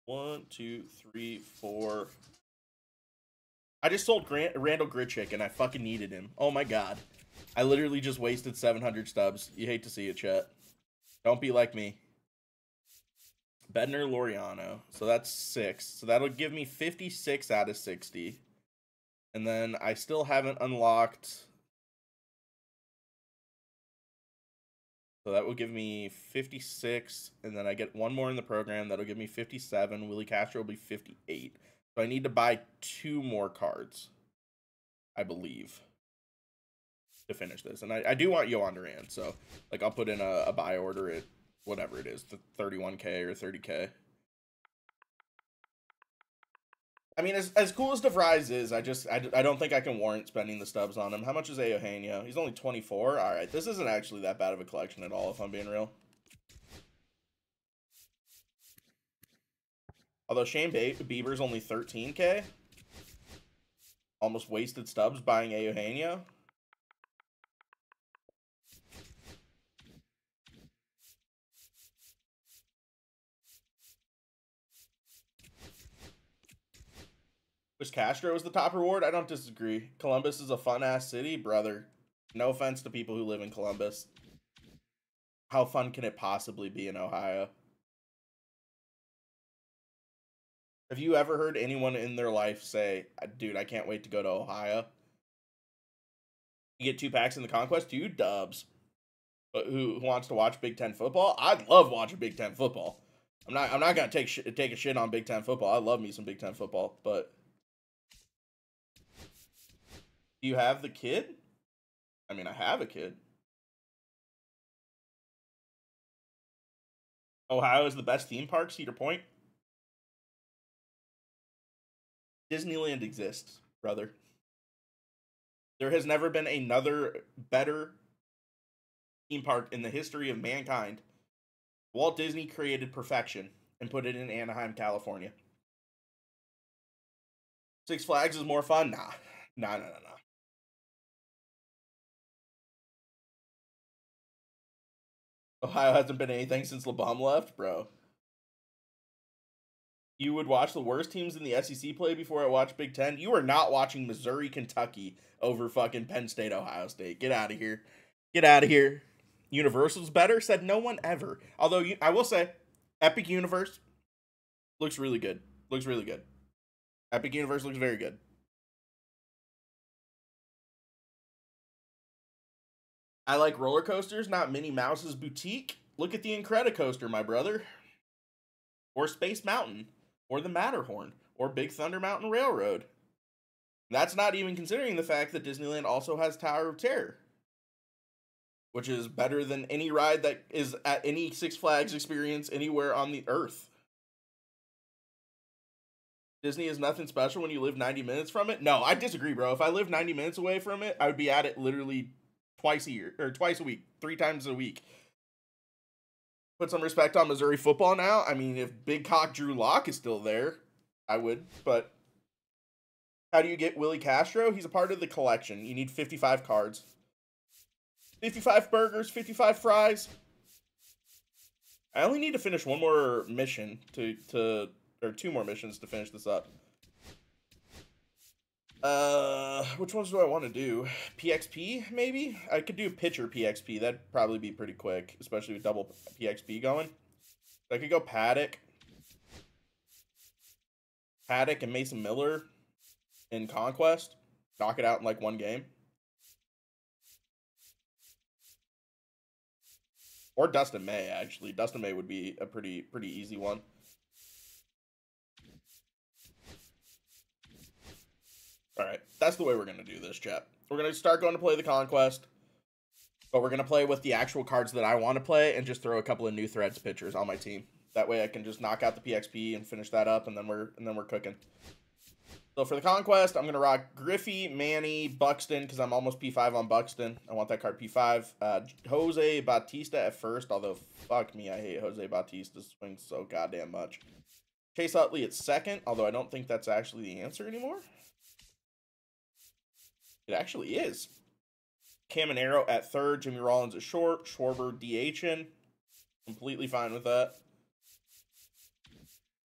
1, 2, 3, 4. I just sold Randall Gritchick and I fucking needed him. Oh my god. I literally just wasted 700 stubs. You hate to see it, chat. Don't be like me. Bednar Laureano. So that's 6. So that'll give me 56 out of 60. And then I still haven't unlocked. So that will give me 56. And then I get one more in the program. That'll give me 57. Willie Castro will be 58. So I need to buy 2 more cards, I believe, to finish this. And I do want Yohan Duran. So like I'll put in a buy order at whatever it is, the 31K or 30K. I mean, as cool as DeVries is, I don't think I can warrant spending the stubs on him. How much is Eugenio? He's only 24. All right, this isn't actually that bad of a collection at all, if I'm being real. Although Shane Bieber's only 13K. Almost wasted stubs buying Eugenio. Wish Castro was the top reward? I don't disagree. Columbus is a fun-ass city, brother. No offense to people who live in Columbus. How fun can it possibly be in Ohio? Have you ever heard anyone in their life say, dude, I can't wait to go to Ohio? You get 2 packs in the Conquest? 2 dubs. But who wants to watch Big Ten football? I'd love watching Big Ten football. I'm not gonna take a shit on Big Ten football. I love me some Big Ten football, but do you have the kid? I mean, I have a kid. Ohio is the best theme park, Cedar Point. Disneyland exists, brother. There has never been another better theme park in the history of mankind. Walt Disney created perfection and put it in Anaheim, California. Six Flags is more fun? Nah. Ohio hasn't been anything since LeBum left, bro. You would watch the worst teams in the SEC play before I watch Big Ten? You are not watching Missouri, Kentucky over fucking Penn State, Ohio State. Get out of here. Get out of here. Universal's better? Said no one ever. Although, I will say, Epic Universe looks really good. Looks really good. Epic Universe looks very good. I like roller coasters, not Minnie Mouse's Boutique. Look at the Incredicoaster, my brother. Or Space Mountain. Or the Matterhorn. Or Big Thunder Mountain Railroad. That's not even considering the fact that Disneyland also has Tower of Terror, which is better than any ride that is at any Six Flags experience anywhere on the earth. Disney is nothing special when you live 90 minutes from it? No, I disagree, bro. If I lived 90 minutes away from it, I would be at it literally twice a week, 3 times a week. Put some respect on Missouri football now. I mean, if Big Cock Drew Lock is still there, I would, but how do you get Willie Castro? He's a part of the collection. You need 55 cards. 55 burgers, 55 fries. I only need to finish one more mission or 2 more missions to finish this up. Which ones do I want to do? PXP, maybe? I could do pitcher PXP. That'd probably be pretty quick, especially with double PXP going. I could go Paddock and Mason Miller in Conquest. knock it out in like one game. Or Dustin May, actually. Dustin May would be a pretty easy one. All right, that's the way we're going to do this, chat. We're going to start going to play the Conquest, but we're going to play with the actual cards that I want to play and just throw a couple of new Threads pitchers on my team. That way I can just knock out the PXP and finish that up, and then we're cooking. So for the Conquest, I'm going to rock Griffey, Manny, Buxton, because I'm almost P5 on Buxton. I want that card P5. Jose Bautista at first, although fuck me, I hate Jose Bautista's swing so goddamn much. Chase Utley at second, although I don't think that's actually the answer anymore. It actually is. Caminero at third, Jimmy Rollins at short, Schwarber DHing. Completely fine with that.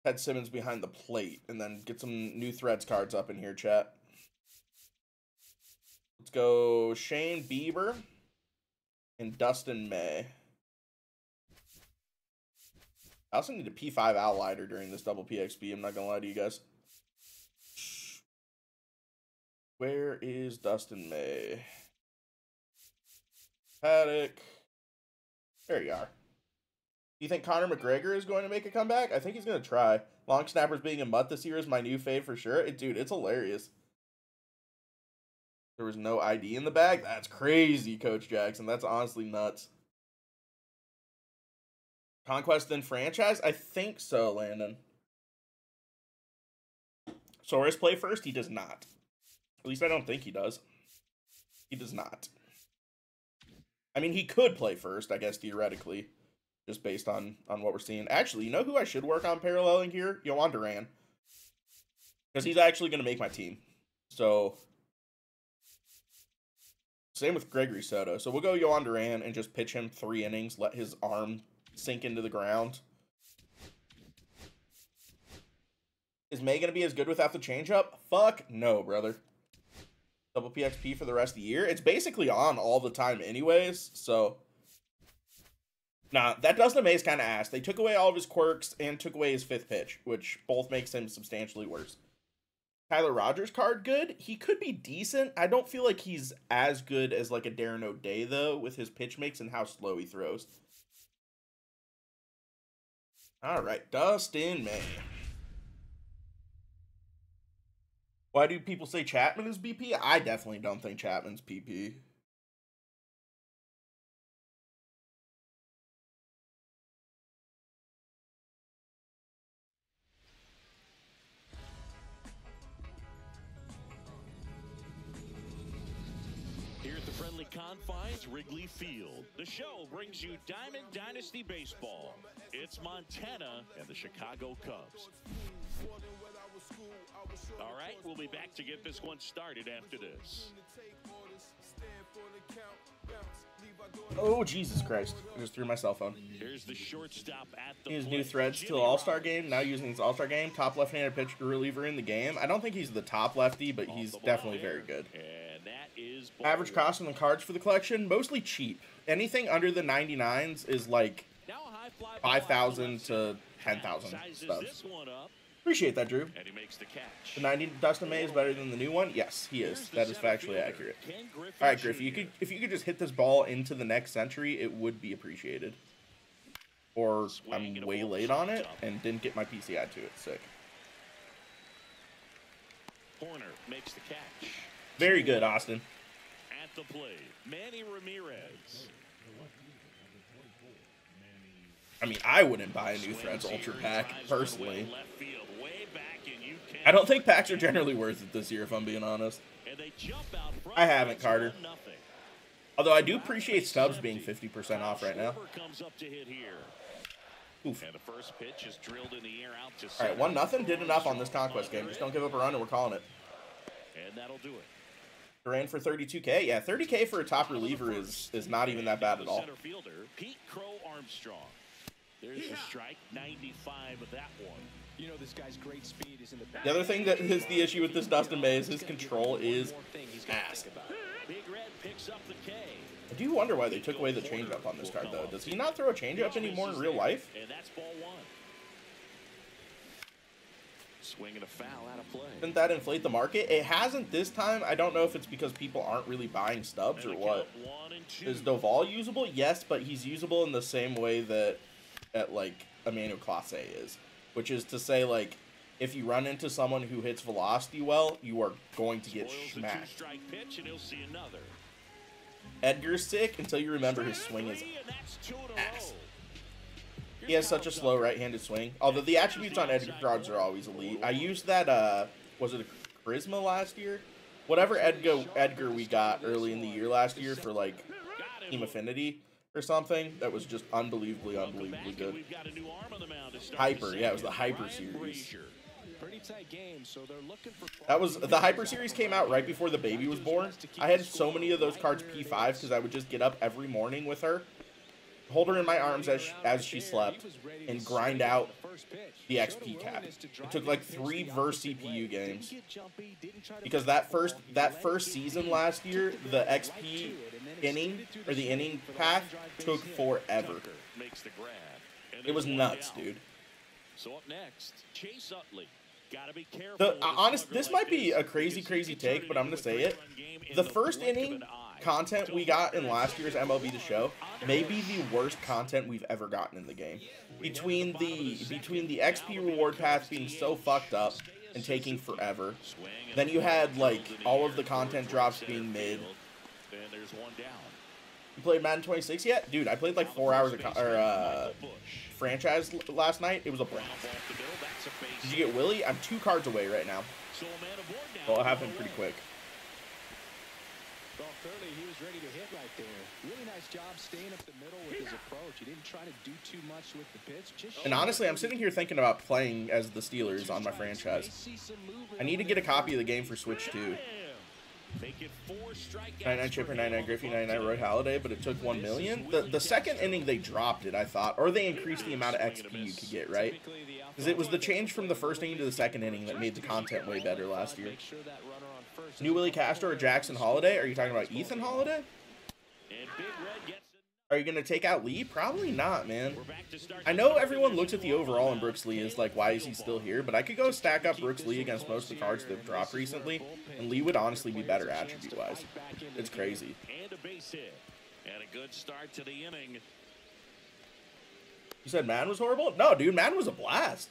Ted Simmons behind the plate, and then get some new Threads cards up in here, chat. Let's go Shane Bieber and Dustin May. I also need a P5 Outlighter during this double PXP, I'm not going to lie to you guys. Where is Dustin May? Paddock. There you are. Do you think Conor McGregor is going to make a comeback? I think he's going to try. Long snappers being a mutt this year is my new fave for sure. Dude, it's hilarious. There was no ID in the bag? That's crazy, Coach Jackson. That's honestly nuts. Conquest then franchise? I think so, Landon. Soros play first? He does not. At least I don't think he does. He does not. I mean, he could play first, I guess, theoretically. Just based on what we're seeing. Actually, you know who I should work on paralleling here? Yohan Duran. Because he's actually going to make my team. So, same with Gregory Soto. So we'll go Yohan Duran and just pitch him 3 innings. Let his arm sink into the ground. Is May going to be as good without the changeup? Fuck no, brother. Double PXP for the rest of the year. It's basically on all the time anyways, so. Nah, that Dustin May is kind of ass. They took away all of his quirks and took away his 5th pitch, which both makes him substantially worse. Tyler Rogers card good. He could be decent. I don't feel like he's as good as like a Darren O'Day, though, with his pitch makes and how slow he throws. All right, Dustin May. Why do people say Chapman is BP? I definitely don't think Chapman's PP. Here at the friendly confines, Wrigley Field. The show brings you Diamond Dynasty Baseball. It's Montana and the Chicago Cubs. All right, we'll be back to get this one started after this. Oh, Jesus Christ. I just threw my cell phone. Here's the shortstop at the His new Threads to the All-Star game. Now using his All-Star game. Top left-handed pitcher reliever in the game. I don't think he's the top lefty, but he's definitely very good. And that is Average cost on the cards for the collection, mostly cheap. Anything under the 99s is like 5,000 to 10,000 stubs. Appreciate that, Drew. And he makes the catch. The 90 Dustin May is better than the new one? Yes, he is. That is factually accurate. All right, Griff, if you could just hit this ball into the next century, it would be appreciated. Or I'm way late on it and didn't get my PCI to it. Sick. Horner makes the catch. Very good, Austin. At the plate, Manny Ramirez. I mean, I wouldn't buy a new Threads Ultra Pack, personally. I don't think packs are generally worth it this year, if I'm being honest. I haven't, Carter. Although I do appreciate stubs being 50% off right now. Oof. All right, 1-0 did enough on this Conquest game. Just don't give up a run and we're calling it. And that'll do it. Duran for 32K? Yeah, 30K for a top reliever is not even that bad at all. Center fielder, Pete Crow Armstrong. There's the strike, 95 of that one. You know this guy's great speed is in the back. The other thing that is the issue with this Dustin May is his control is ass. Big Red picks up the K. I do wonder why they took away the changeup on this card, though. Does he not throw a changeup anymore in real life? And that's ball one. Swing and a foul out of play. Didn't that inflate the market? It hasn't this time. I don't know if it's because people aren't really buying stubs or what. Is Doval usable? Yes, but he's usable in the same way that like Emmanuel Clase is, which is to say, like, if you run into someone who hits velocity well, you are going to get smacked. Edgar's sick until you remember his swing is ass. He has such a slow right-handed swing. Although the attributes on Edgar cards are always elite. I used that, was it a Charisma last year? Whatever Edgar we got early in the year last year for, like, Team Affinity or something. That was just unbelievably good. Hyper, yeah, it was the Hyper series. That was, the Hyper series came out right before the baby was born. I had so many of those cards P5 because I would just get up every morning with her, hold her in my arms as she slept, and grind out the XP cap. It took like 3 verse CPU games because that first season last year, the XP inning or the inning path took forever. It was nuts, dude. So up next, Chase Utley. This might be a crazy take, but I'm gonna say it. The first inning content we got in last year's MLB the Show may be the worst content we've ever gotten in the game. Between the XP reward path being so fucked up and taking forever, then you had like all of the content drops being mid. You played Madden 26 yet? Dude, I played like 4 hours of franchise last night. It was a blast. Did you get Willie? I'm 2 cards away right now. Well, it happened pretty quick. Well, clearly he was ready to hit right there. Really nice job staying up the middle with his approach. He didn't try to do too much with the pitch. And honestly, I'm sitting here thinking about playing as the Steelers on my franchise. I need to get a copy of the game for Switch too. 99 Chipper, 99 Griffey, 99 Roy Halladay, but it took 1 million. The second inning they dropped it, I thought, or they increased the amount of XP you could get, right? Because it was the change from the first inning to the second inning that made the content way better last year. New Willie Castro or Jackson Holiday? Are you talking about Ethan Holiday? Are you going to take out Lee? Probably not, man. I know everyone looks at the overall and Brooks Lee is like, why is he still here? But I could go stack up Brooks Lee against most of the cards that have dropped recently, and Lee would honestly be better attribute-wise. It's crazy. And a base hit. And a good start to the inning. You said Madden was horrible? No, dude, Madden was a blast.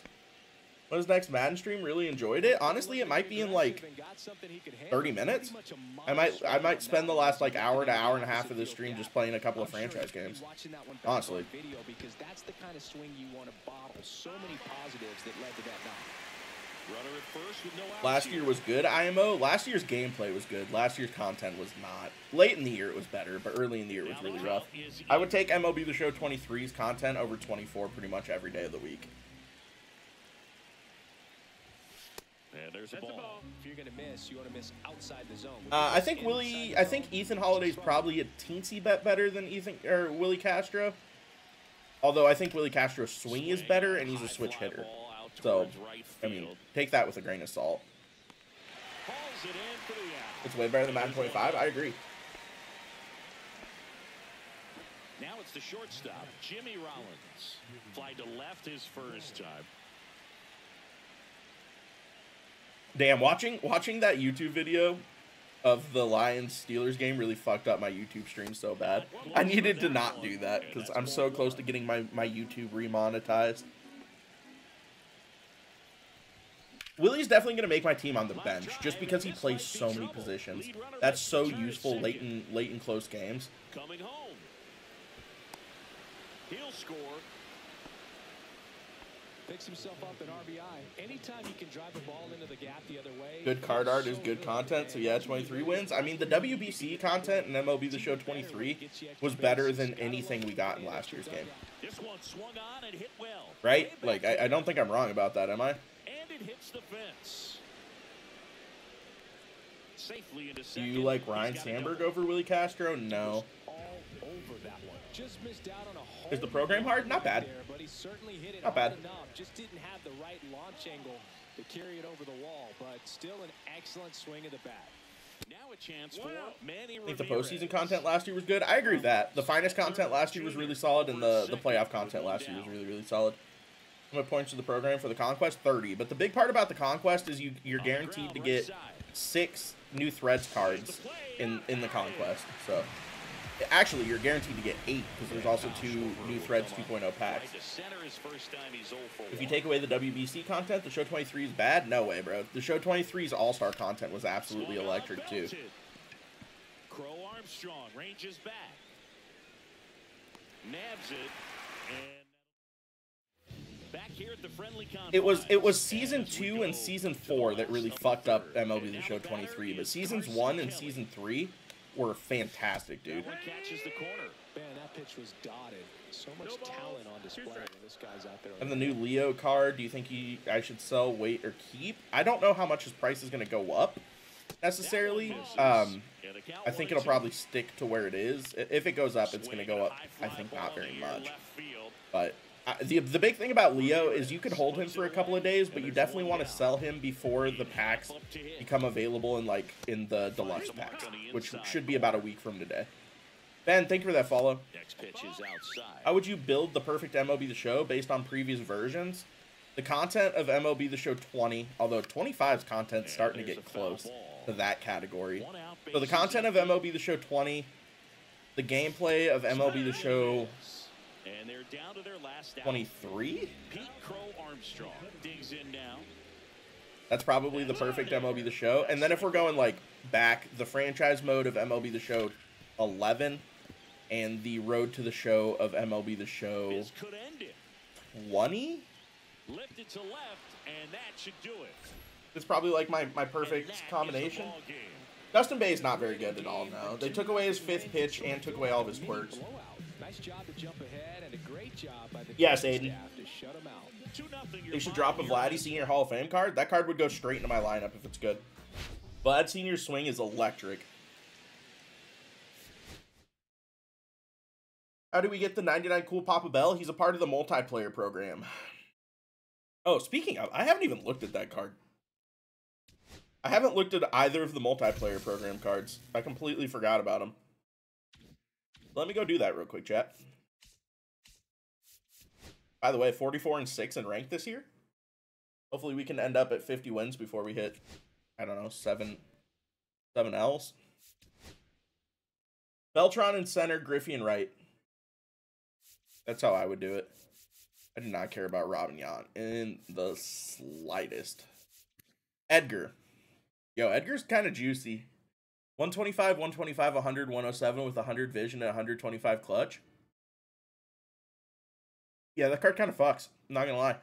What is next Madden stream? Really enjoyed it. Honestly, it might be in like 30 minutes. I might spend the last like hour to hour and a half of this stream just playing a couple of franchise games. Honestly. Because that's the kind of swing you want to bottle. So many positives that led to that knock. Runner at first with no outs. Last year was good, IMO. Last year's gameplay was good. Last year's content was not. Late in the year it was better, but early in the year it was really rough. I would take MLB The Show 23's content over 24 pretty much every day of the week. And there's a ball. If you're going to miss, you want to miss outside the zone. I think Ethan Holiday's probably a teensy bit better than Willie Castro. Although I think Willie Castro's swing is better and he's a switch hitter. So, I mean, take that with a grain of salt. It's way better than Madden 25. I agree. Now it's the shortstop, Jimmy Rollins. Flied to left his first time. Damn, watching that YouTube video of the Lions-Steelers game really fucked up my YouTube stream so bad. I needed to not do that because I'm so close to getting my YouTube remonetized. Willie's definitely going to make my team on the bench just because he plays so many positions. That's so useful late in close games. Coming home. He'll score. Picks himself up an RBI. Anytime you can drive the ball into the gap the other way. Good card art is good content, so yeah, 23 wins. I mean, the WBC content in MLB The Show 23 was better than anything we got in last year's game. This one swung on and hit well. Right? Like, I don't think I'm wrong about that, am I? And it hits the fence. Safely into Do second. you like Ryan Sandberg over Willie Castro? No. All over that one. Just missed out on a Is the program hard? Not bad. there, but he certainly hit it Not bad. hard enough. Just didn't have the right launch angle to carry it over the wall, but still an excellent swing of the bat. Now a chance for Manny I think the Ramirez. postseason content last year was good. I agree with that. The finest content last year was really solid, and the playoff content last year was really, really solid. What points to the program for the Conquest? 30. But the big part about the Conquest is you're guaranteed to get 6 new Threads cards in the Conquest. So, actually, you're guaranteed to get 8 because there's also 2 new Threads 2.0 packs. If you take away the WBC content, the Show 23 is bad? No way, bro. The Show 23's All-Star content was absolutely electric, too. Crow Armstrong ranges back. Nabs it. And back here at the friendly confines. It was season 2 and season 4 that really fucked up MLB the Show 23, but seasons 1 and season 3 were fantastic, dude. Catches the corner. Man, that pitch was dotted. So much talent on display when this guy's out there. And the new Leo card, do you think I should sell, wait, or keep? I don't know how much his price is going to go up necessarily. I think it'll probably stick to where it is. If it goes up, it's going to go up, I think, not very much. But the big thing about Leo is you can hold him for a couple of days, but you definitely want to sell him before the packs become available in the deluxe packs, which should be about a week from today. Ben, thank you for that follow. Next pitch is outside. How would you build the perfect MLB The Show based on previous versions? The content of MLB The Show 20, although 25's content's starting to get close to that category. So the content of MLB The Show 20, the gameplay of MLB The Show 23? Pete Crow Armstrong digs in now. That's probably the perfect MLB The Show. And then if we're going like back, the franchise mode of MLB The Show 11 and the road to the show of MLB The Show 20? Lifted to left, and that should do it. It's probably like my perfect combination. Dustin Bay is not very good at all now. They took away his 5th pitch and took away all of his quirks. Nice job to jump ahead and a great job by the yes, Aiden. staff to shut him out. They should drop a Vladdy Sr. Hall of Fame card. That card would go straight into my lineup if it's good. Vlad Sr.'s swing is electric. How do we get the 99 Cool Papa Bell? He's a part of the multiplayer program. Oh, speaking of, I haven't even looked at that card. I haven't looked at either of the multiplayer program cards. I completely forgot about them. Let me go do that real quick, chat. By the way, 44-6 in rank this year. Hopefully we can end up at 50 wins before we hit, I don't know, 7 L's. Beltron in center, Griffey in right. That's how I would do it. I do not care about Robin Yount in the slightest. Edgar. Yo, Edgar's kind of juicy. 125, 125, 100, 107 with 100 vision and 125 clutch. Yeah, that card kind of fucks. I'm not going to lie.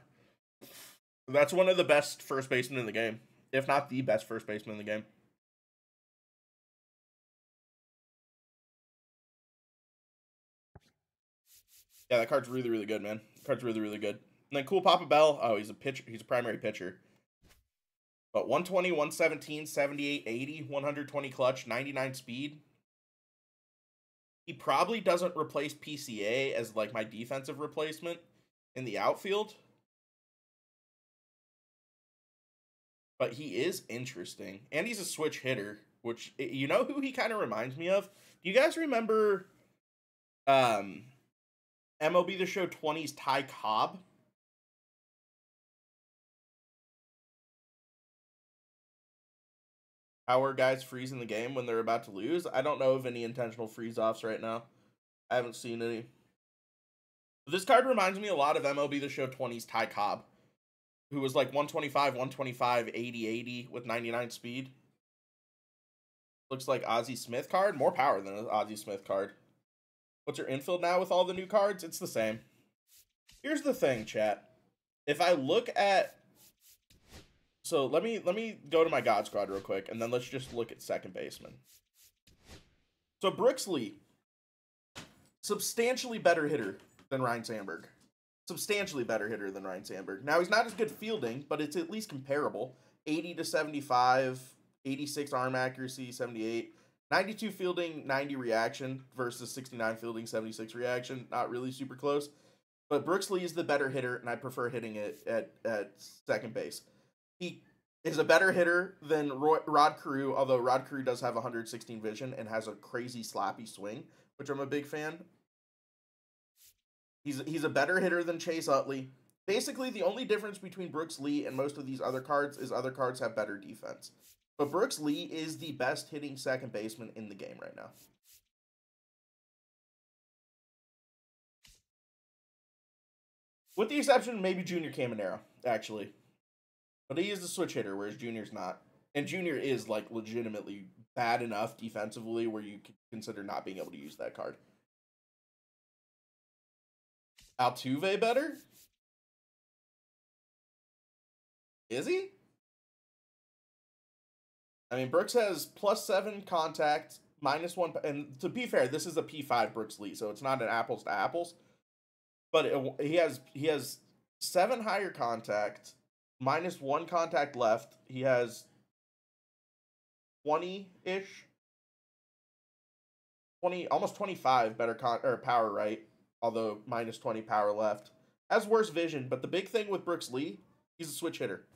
That's one of the best first basemen in the game. If not the best first baseman in the game. Yeah, that card's really, really good, man. That card's really, really good. And then Cool Papa Bell. Oh, he's a pitcher. He's a primary pitcher. But 120, 117, 78, 80, 120 clutch, 99 speed. He probably doesn't replace PCA as like my defensive replacement in the outfield. But he is interesting. And he's a switch hitter, which, you know who he kind of reminds me of? Do you guys remember MLB The Show 20's Ty Cobb? How are guys freezing the game when they're about to lose? I don't know of any intentional freeze-offs right now. I haven't seen any. This card reminds me a lot of MLB The Show 20's Ty Cobb, who was like 125, 125, 80, 80 with 99 speed. Looks like Ozzie Smith card. More power than an Ozzie Smith card. What's your infield now with all the new cards? It's the same. Here's the thing, chat. If I look at... So let me go to my God Squad real quick, and then let's just look at second baseman. So Brooks Lee, substantially better hitter than Ryan Sandberg. Substantially better hitter than Ryan Sandberg. Now, he's not as good fielding, but it's at least comparable. 80 to 75, 86 arm accuracy, 78. 92 fielding, 90 reaction versus 69 fielding, 76 reaction. Not really super close. But Brooks Lee is the better hitter, and I prefer hitting it at second base. He is a better hitter than Rod Carew, although Rod Carew does have 116 vision and has a crazy slappy swing, which I'm a big fan. He's a better hitter than Chase Utley. Basically, the only difference between Brooks Lee and most of these other cards is other cards have better defense. But Brooks Lee is the best hitting second baseman in the game right now. With the exception of maybe Junior Caminero, actually. But he is the switch hitter, whereas Junior's not. And Junior is, like, legitimately bad enough defensively where you can consider not being able to use that card. Altuve better? Is he? I mean, Brooks has +7 contact, -1, and to be fair, this is a P5 Brooks Lee, so it's not an apples to apples. But he has 7 higher contact, -1 contact left. He has 20-ish, almost 25 better power right, although -20 power left. Has worse vision, but the big thing with Brooks Lee, he's a switch hitter.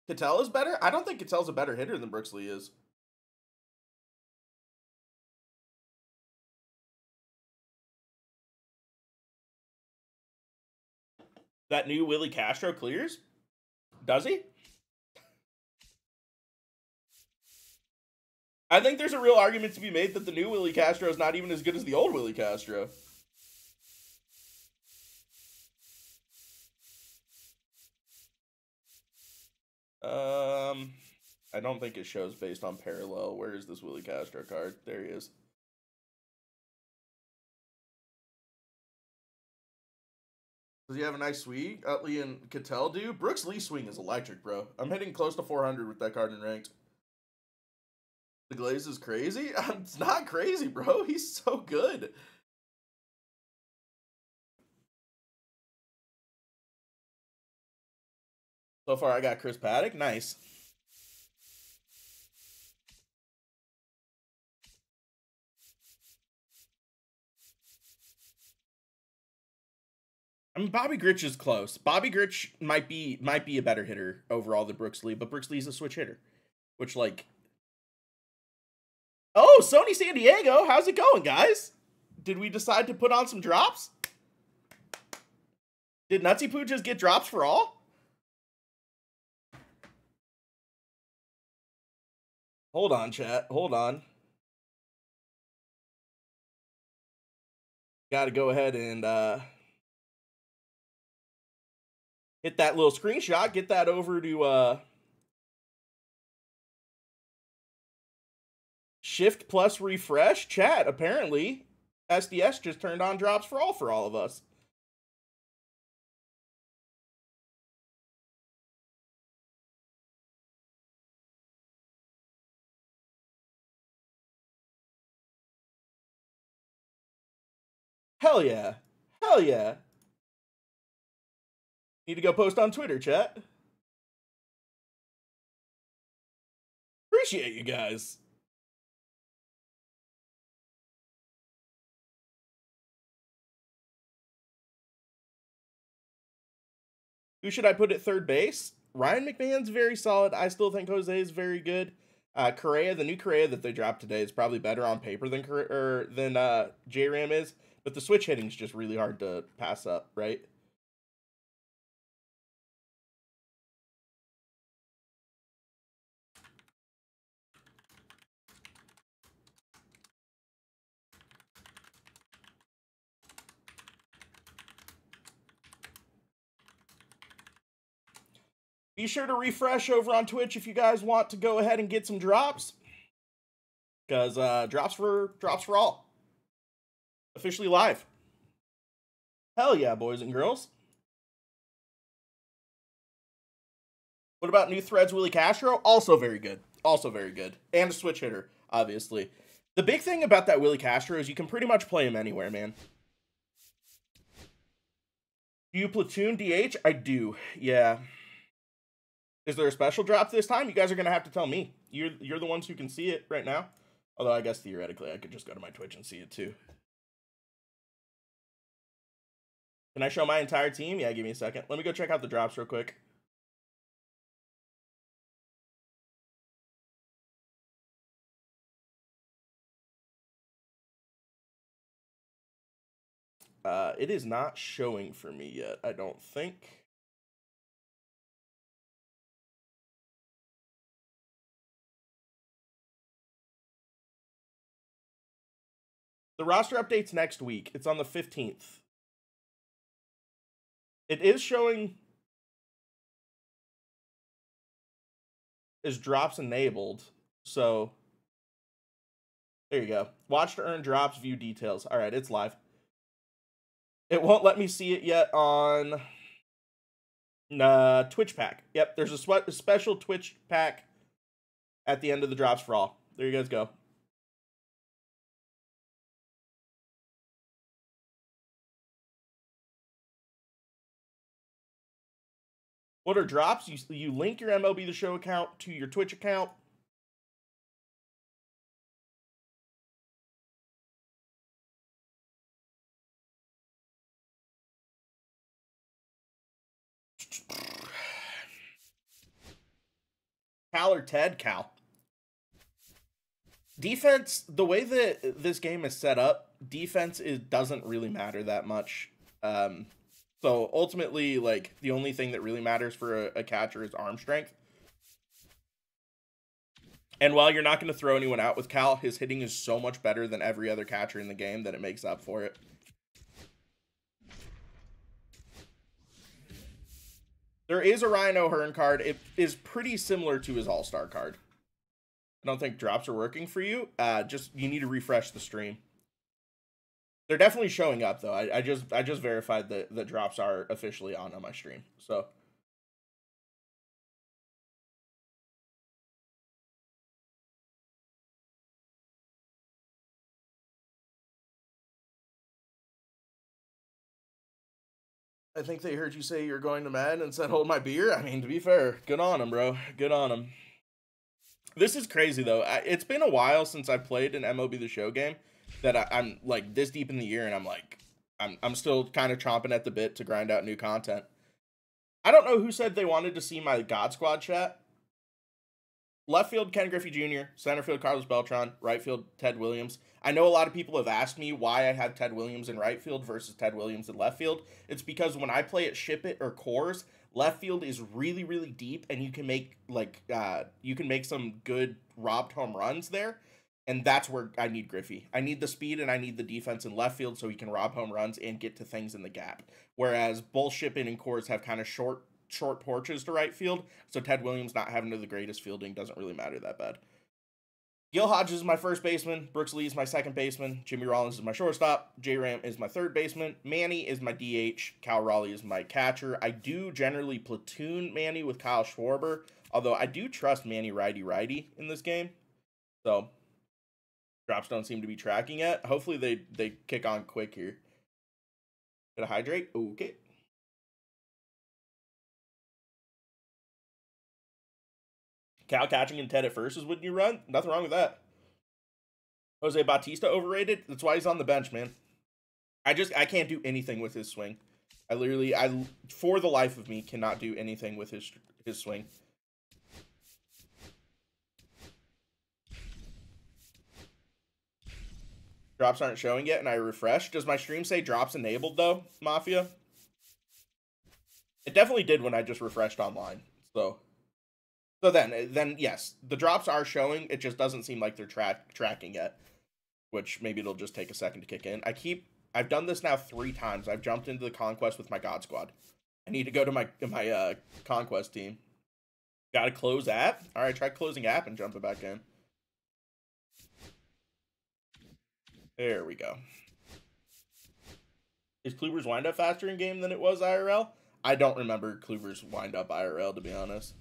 Ketel is better? I don't think Ketel's a better hitter than Brooks Lee is. That new Willie Castro clears? Does he? I think there's a real argument to be made that the new Willie Castro is not even as good as the old Willie Castro. I don't think it shows based on parallel. Where is this Willie Castro card? There he is. Does he have a nice swing? Utley and Ketel do? Brooks Lee's swing is electric, bro. I'm hitting close to 400 with that card in ranked. The glaze is crazy? It's not crazy, bro. He's so good. So far, I got Chris Paddock. Nice. I mean, Bobby Grich is close. Bobby Grich might be a better hitter overall than Brooks Lee, but Brooks Lee's a switch hitter, which, like... Oh, Sony San Diego, how's it going, guys? Did we decide to put on some drops? Did Nutsy Poo just get drops for all? Hold on, chat. Hold on. Got to go ahead and hit that little screenshot. Get that over to Shift plus refresh. Chat, apparently, SDS just turned on drops for all of us. Hell yeah. Hell yeah. Need to go post on Twitter, chat. Appreciate you guys. Who should I put at third base? Ryan McMahon's very solid. I still think Jose is very good. Correa, the new Correa that they dropped today, is probably better on paper than J-Ram is. But the switch hitting is just really hard to pass up, right? Be sure to refresh over on Twitch if you guys want to go ahead and get some drops. Because drops for all. Officially live. Hell yeah, boys and girls. What about new threads Willie Castro? Also very good. Also very good. And a switch hitter, obviously. The big thing about that Willie Castro is you can pretty much play him anywhere, man. Do you platoon DH? I do, yeah. Is there a special drop this time? You guys are going to have to tell me. You're the ones who can see it right now. Although I guess theoretically I could just go to my Twitch and see it too. Can I show my entire team? Yeah, give me a second. Let me go check out the drops real quick. It is not showing for me yet, I don't think. The roster update's next week. It's on the 15th. It is showing as drops enabled, so there you go. Watch to earn drops, view details. All right, it's live. It won't let me see it yet on Twitch pack. Yep, there's a special Twitch pack at the end of the drops for all. There you guys go. What are drops? You link your MLB the Show account to your Twitch account. Cal or Ted? Cal. Defense, the way that this game is set up, defense doesn't really matter that much. So ultimately, like, the only thing that really matters for a catcher is arm strength. And while you're not going to throw anyone out with Cal, his hitting is so much better than every other catcher in the game that it makes up for it. There is a Ryan O'Hearn card. It is pretty similar to his All-Star card. I don't think drops are working for you. Just, you need to refresh the stream. They're definitely showing up, though. I just verified that the drops are officially on my stream. So I think they heard you say you're going to Madden and said, hold my beer. I mean, to be fair, good on him, bro. Good on him. This is crazy, though. It's been a while since I played an MLB the Show game that I'm like this deep in the year, and I'm like, I'm still kind of chomping at the bit to grind out new content. I don't know who said they wanted to see my God Squad chat. Left field, Ken Griffey Jr., center field, Carlos Beltran, right field, Ted Williams. I know a lot of people have asked me why I have Ted Williams in right field versus Ted Williams in left field. It's because when I play at Ship It or Coors, left field is really, really deep, and you can make some good robbed home runs there, and that's where I need Griffey. I need the speed and I need the defense in left field so he can rob home runs and get to things in the gap. Whereas both Ship It and Coors have kind of short porches to right field, so Ted Williams not having the greatest fielding doesn't really matter that bad. Gil Hodges is my first baseman, Brooks Lee is my second baseman, Jimmy Rollins is my shortstop, J Ram is my third baseman, Manny is my DH, Cal Raleigh is my catcher. I do generally platoon Manny with Kyle Schwarber, although I do trust Manny righty in this game. So drops don't seem to be tracking yet. Hopefully they kick on quick here. Gotta hydrate. Okay. Cal catching and Ted at first is when you run. Nothing wrong with that. Jose Bautista overrated. That's why he's on the bench, man. I can't do anything with his swing. I for the life of me cannot do anything with his swing. Drops aren't showing yet, and I refreshed. Does my stream say drops enabled though, Mafia? It definitely did when I just refreshed online. So then yes, the drops are showing. It just doesn't seem like they're tracking yet, which maybe it'll just take a second to kick in. I've done this now 3 times. I've jumped into the Conquest with my God Squad. I need to go to my Conquest team. Got to close app? All right, try closing app and jumping back in. There we go. Is Kluber's windup faster in game than it was IRL? I don't remember Kluber's windup IRL, to be honest.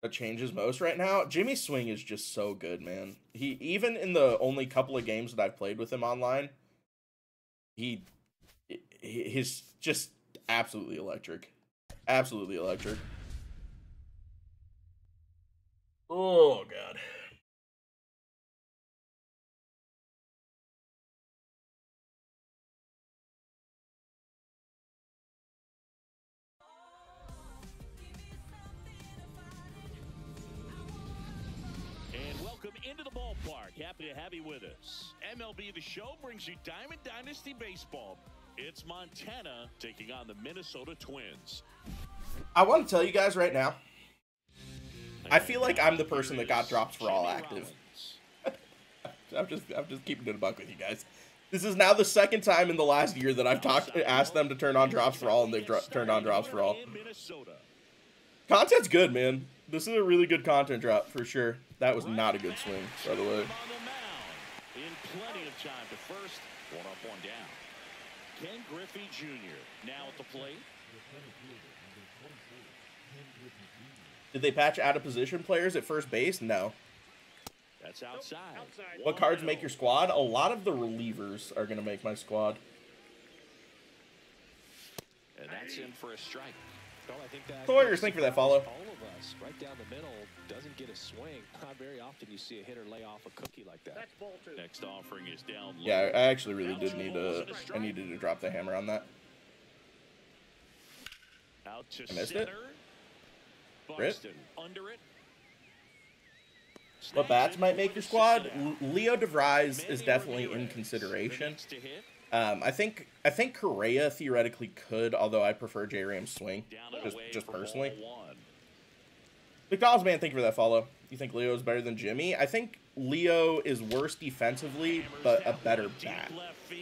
That changes most right now. Jimmy's swing is just so good, man. He, even in the only couple of games that I've played with him online, he's just absolutely electric. Absolutely electric. Oh, God. And welcome into the ballpark. Happy to have you with us. MLB the Show brings you Diamond Dynasty Baseball. It's Montana taking on the Minnesota Twins. I want to tell you guys right now, I feel like I'm the person that got drops for all active. I'm just keeping it a buck with you guys. This is now the second time in the last year that I've asked them to turn on drops for all, and they've turned on drops for all. Content's good, man. This is a really good content drop for sure. That was not a good swing, by the way. In plenty of time to first, one up, one down. Ken Griffey Jr. now at the plate. Did they patch out of position players at first base? No. That's outside. What cards make your squad? A lot of the relievers are going to make my squad. And that's in for a strike. Well, I think that Sawyers, thank you for that follow. All of us, right down the middle, doesn't get a swing. Not very often you see a hitter lay off a cookie like that. Next offering is down low. Yeah, I actually really did need I needed to drop the hammer on that. Out to I missed it. Rip. Under it. What bats might make your squad? Leo DeVries is definitely in consideration. I think Correa theoretically could, although I prefer J-Ram's swing, just personally. McDonald's man, thank you for that follow. You think Leo is better than Jimmy? I think Leo is worse defensively, but a better bat.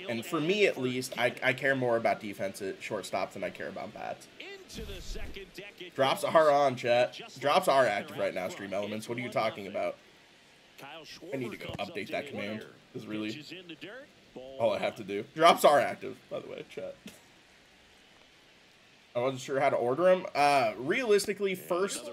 And for me, at least, I care more about defense at shortstop than I care about bats. Drops are on, chat. Drops are active right now, Stream Elements. What are you talking about? I need to go update that command. This is really all I have to do. Drops are active, by the way, chat. I wasn't sure how to order them. Realistically, first,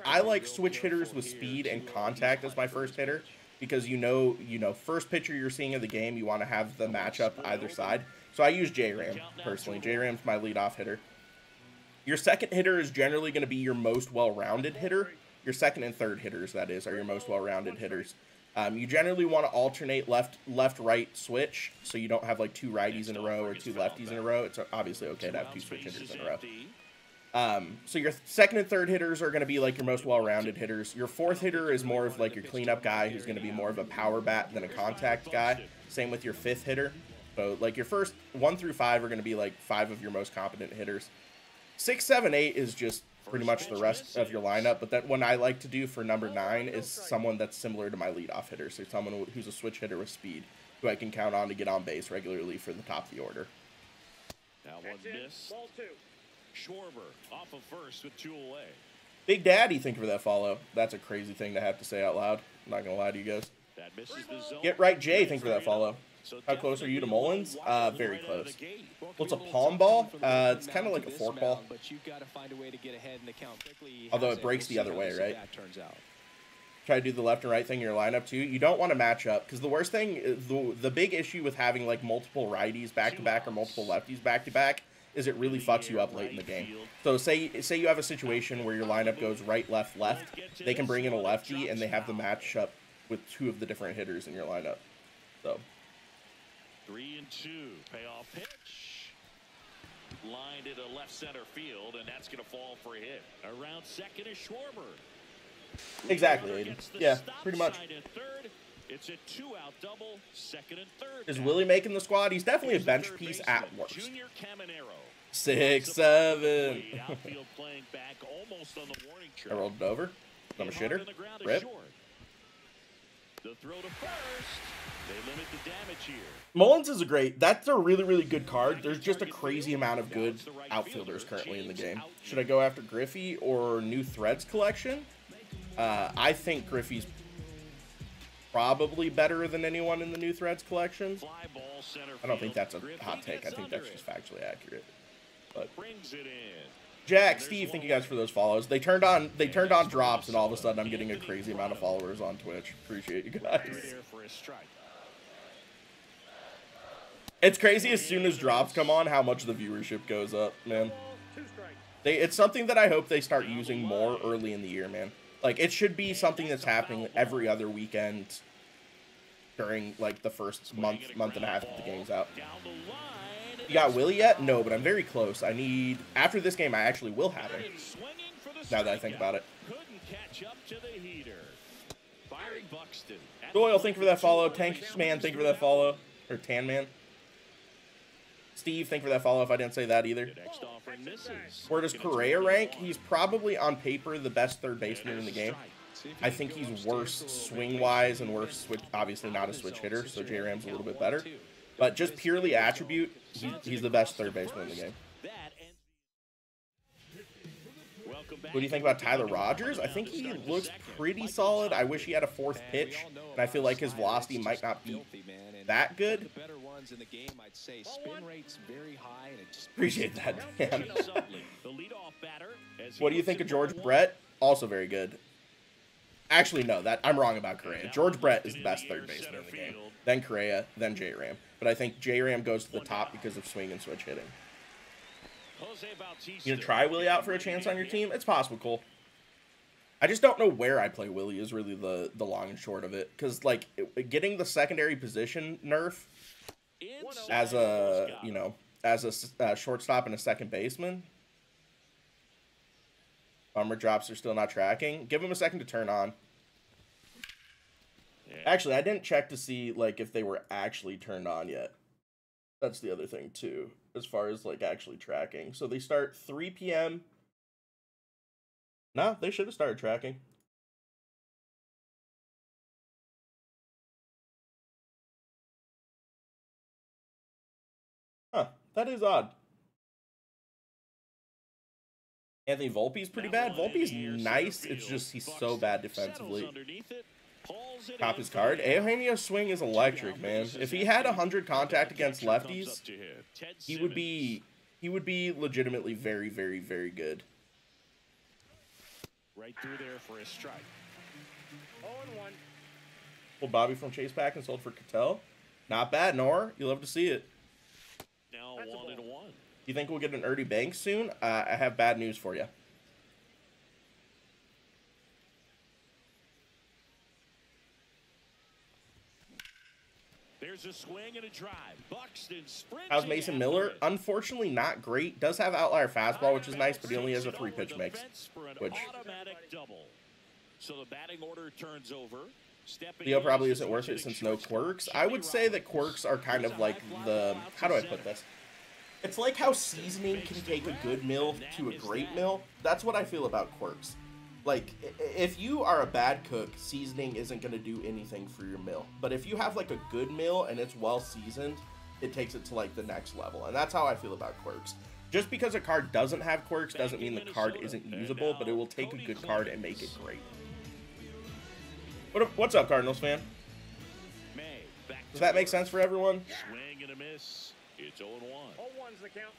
I like switch hitters with speed and contact as my first hitter, because you know, first pitcher you're seeing of the game, you want to have the matchup either side. So I use J-Ram personally. J-Ram's my leadoff hitter. Your second hitter is generally going to be your most well-rounded hitter. Your second and third hitters, that is, are your most well-rounded hitters. You generally want to alternate left-right switch, so you don't have like two righties in a row or two lefties in a row. It's obviously okay to have two switch hitters in a row. So your second and third hitters are going to be like your most well-rounded hitters. Your fourth hitter is more of like your cleanup guy, who's going to be more of a power bat than a contact guy. Same with your fifth hitter. So like your first 1 through 5 are going to be like 5 of your most competent hitters. 6, 7, 8 is just pretty much the rest of your lineup, but that one I like to do for number 9 is someone that's similar to my leadoff hitter, so someone who's a switch hitter with speed, who I can count on to get on base regularly for the top of the order. Now one miss. Schwarber off of first with 2 away. Big Daddy, thank you for that follow. That's a crazy thing to have to say out loud. I'm not gonna lie to you guys. That misses the zone. Get right, Jay, thank you for that follow. How close are you to Mullins? Very close. Well, it's a palm ball. It's kind of like a fork ball. Although it breaks the other way, right? Try to do the left and right thing in your lineup too. You don't want to match up, because the worst thing, the big issue with having like multiple righties back-to-back or multiple lefties back-to-back is it really fucks you up late in the game. So say you have a situation where your lineup goes right, left, left. They can bring in a lefty and they have the matchup with 2 of the different hitters in your lineup. So 3-2. Payoff pitch. Lined into left center field, and that's going to fall for a hit. Around second is Schwarber. Exactly, Aiden. Yeah, pretty much. It's a 2-out double, second and third. Is Willie making the squad? He's definitely a bench piece at worst. 6, 7. I rolled it over. I'm a shitter. Rip. The throw to first. They limit the damage here. Mullins is that's a really, really good card. There's just a crazy amount of good outfielders currently in the game. Should I go after Griffey or New Threads collection? I think Griffey's probably better than anyone in the New Threads collection. I don't think that's a hot take. I think that's just factually accurate. But Jack, Steve, thank you guys for those follows. They turned on drops, and all of a sudden I'm getting a crazy amount of followers on Twitch. Appreciate you guys. It's crazy as soon as drops come on how much the viewership goes up, man. It's something that I hope they start using more early in the year, man. Like, it should be something that's happening every other weekend during, like, the first month and a half of the game's out. You got Willie yet? No, but I'm very close. After this game, I actually will have him. Now that I think about it. Byron Buxton. Doyle, thank you for that follow. Tank Man, thank you for that follow. Or Tan Man. Steve, thank you for that follow if I didn't say that either. Next offering misses. Where does Correa rank? He's probably on paper the best third baseman in the game. I think he's worse swing-wise and worse switch. Obviously not a switch hitter, so J-Ram's a little bit better. But just purely attribute, he's the best third baseman in the game. What do you think about Tyler Rogers? I think he looks pretty solid. I wish he had a fourth pitch, and I feel like his velocity might not be that good. Appreciate that, man. What do you think of George Brett? Also very good. Actually, no, I'm wrong about Correa. George Brett is the best third baseman in the game. Then Correa, then J-Ram. But I think J-Ram goes to the top because of swing and switch hitting. You gonna try Willie out for a chance on your team? It's possible, Cole. I just don't know where I play Willie is really the long and short of it. Because, like, getting the secondary position nerf as a, you know, as a shortstop and a second baseman. Bummer drops are still not tracking. Give them a second to turn on. Actually, I didn't check to see, like, if they were actually turned on yet. That's the other thing, too, as far as, like, actually tracking. So they start 3 p.m. No, they should have started tracking. Huh, that is odd. Anthony Volpe's pretty bad. Volpe's nice, it's just he's so bad defensively. Top his card. Eugenio's swing is electric, man. If he had 100 contact against lefties, he would be legitimately very, very, very good. Right through there for a strike. 0-1. Pulled Bobby from Chase Pack and sold for Cattell. Not bad, Nor. You love to see it. Now 1-1. You think we'll get an Ernie Banks soon? I have bad news for you. There's a swing and a drive. Buxton sprinting. How's Mason Miller? Unfortunately, not great. Does have outlier fastball, which is nice, but he only has a 3-pitch mix. Which So the batting order turns over. Leo probably isn't worth it since no quirks. I would say that quirks are kind of like the... How do I put this? It's like how seasoning can take a good meal to a great meal. That's what I feel about quirks. Like, if you are a bad cook, seasoning isn't going to do anything for your meal. But if you have, like, a good meal and it's well-seasoned, it takes it to, like, the next level. And that's how I feel about quirks. Just because a card doesn't have quirks doesn't mean the card isn't usable, but it will take a good card and make it great. What's up, Cardinals fan? Does that make sense for everyone? Swing and a miss. It's 0-1. 0-1's the count.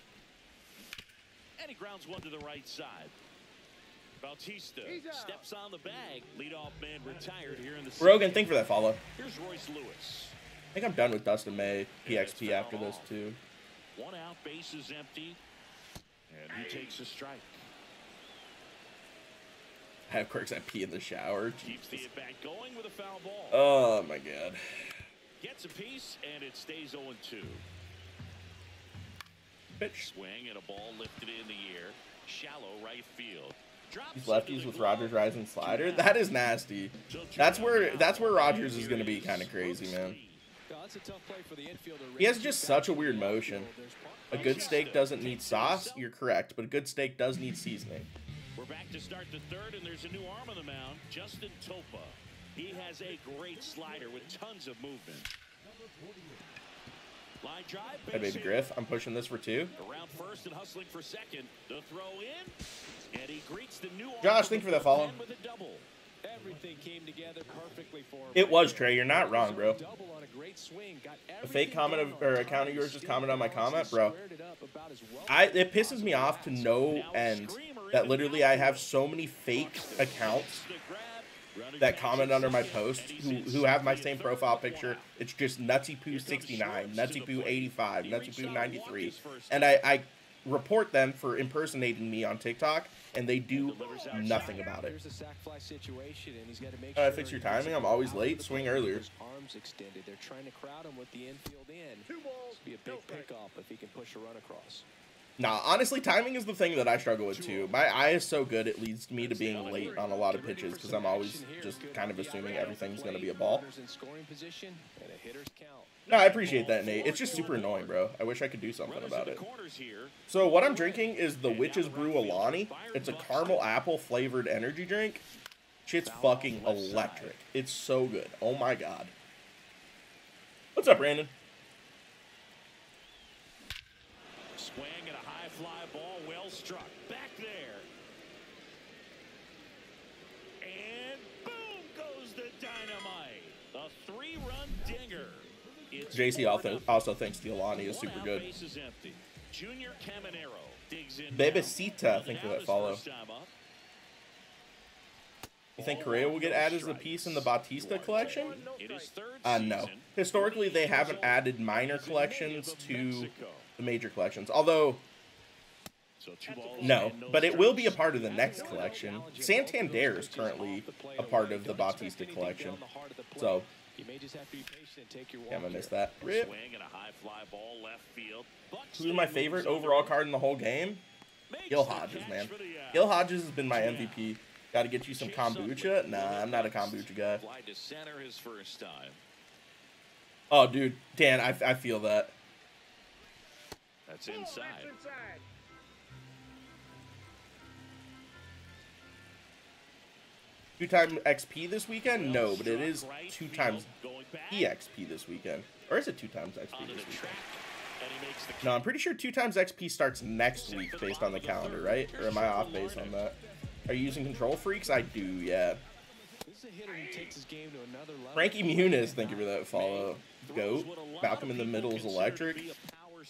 And he grounds one to the right side. Bautista steps on the bag. Leadoff man retired here in the Rogan, thank you for that follow. Here's Royce Lewis. I think I'm done with Dustin May, PXP after this, too. 1 out, base is empty. And he takes a strike. I have quirks at pee in the shower. Keeps the at-bat going with a foul ball. Oh, my God. Gets a piece, and it stays 0-2. Pitch. Swing and a ball lifted in the air. Shallow right field. These lefties with Rogers rising slider. That is nasty. That's where Rogers is going to be kind of crazy, man. He has just such a weird motion. A good steak doesn't need sauce. You're correct, but a good steak does need seasoning. We're back to start the third, and there's a new arm on the mound, Justin Topa. He has a great slider with tons of movement. Line drive. Hey, baby Griff, I'm pushing this for 2. Around first and hustling for second. The throw in, and he greets the new Josh, thank you for that follow. with a double. Everything came together perfectly for him. It was Trey. You're not wrong, bro. Double on a great swing. Got A fake comment or account of yours just commented on my comment, bro. It It pisses me off to no end that literally I have so many fake accounts that comment under my post who have my same profile picture. It's just NutsyPoo69, NutsyPoo85, NutsyPoo93, and I report them for impersonating me on TikTok, and they do nothing about it. Fix your timing. I'm always late. Swing earlier. Arms extended. They're trying to crowd him with the infield in. 2 balls. Be a big pickoff if he can push a run across. Nah, honestly, timing is the thing that I struggle with too. My eye is so good, it leads me to being late on a lot of pitches because I'm always just kind of assuming everything's going to be a ball. No, I appreciate that, Nate. It's just super annoying, bro. I wish I could do something about it. So what I'm drinking is the Witch's Brew Alani. It's a caramel apple flavored energy drink. Shit's fucking electric. It's so good. Oh my god. What's up, Brandon? Swing and a high fly ball, well struck. Back there. And boom goes the dynamite. A 3-run dinger. JC also thinks the Alani is super good. Junior Caminero digs in. Bebecita, I think that follow. You think Correa will get added as a piece in the Bautista collection? No. Historically, they haven't added minor collections to the major collections. Although, no. But it will be a part of the next collection. Santander is currently a part of the Bautista collection. So, yeah, I'm going to miss that. Rip. Who's my favorite overall card in the whole game? Gil Hodges, man. Gil Hodges has been my MVP. Got to get you some kombucha? Nah, I'm not a kombucha guy. Oh, dude. Dan, I feel that. That's inside. Two-time XP this weekend? No, but it is 2 times EXP this weekend. Or is it 2 times XP this weekend? No, I'm pretty sure 2 times XP starts next week based on the calendar, right? Or am I off based on that? Are you using Control Freaks? I do, yeah. Frankie Muniz, thank you for that follow. Goat. Malcolm in the middle is electric.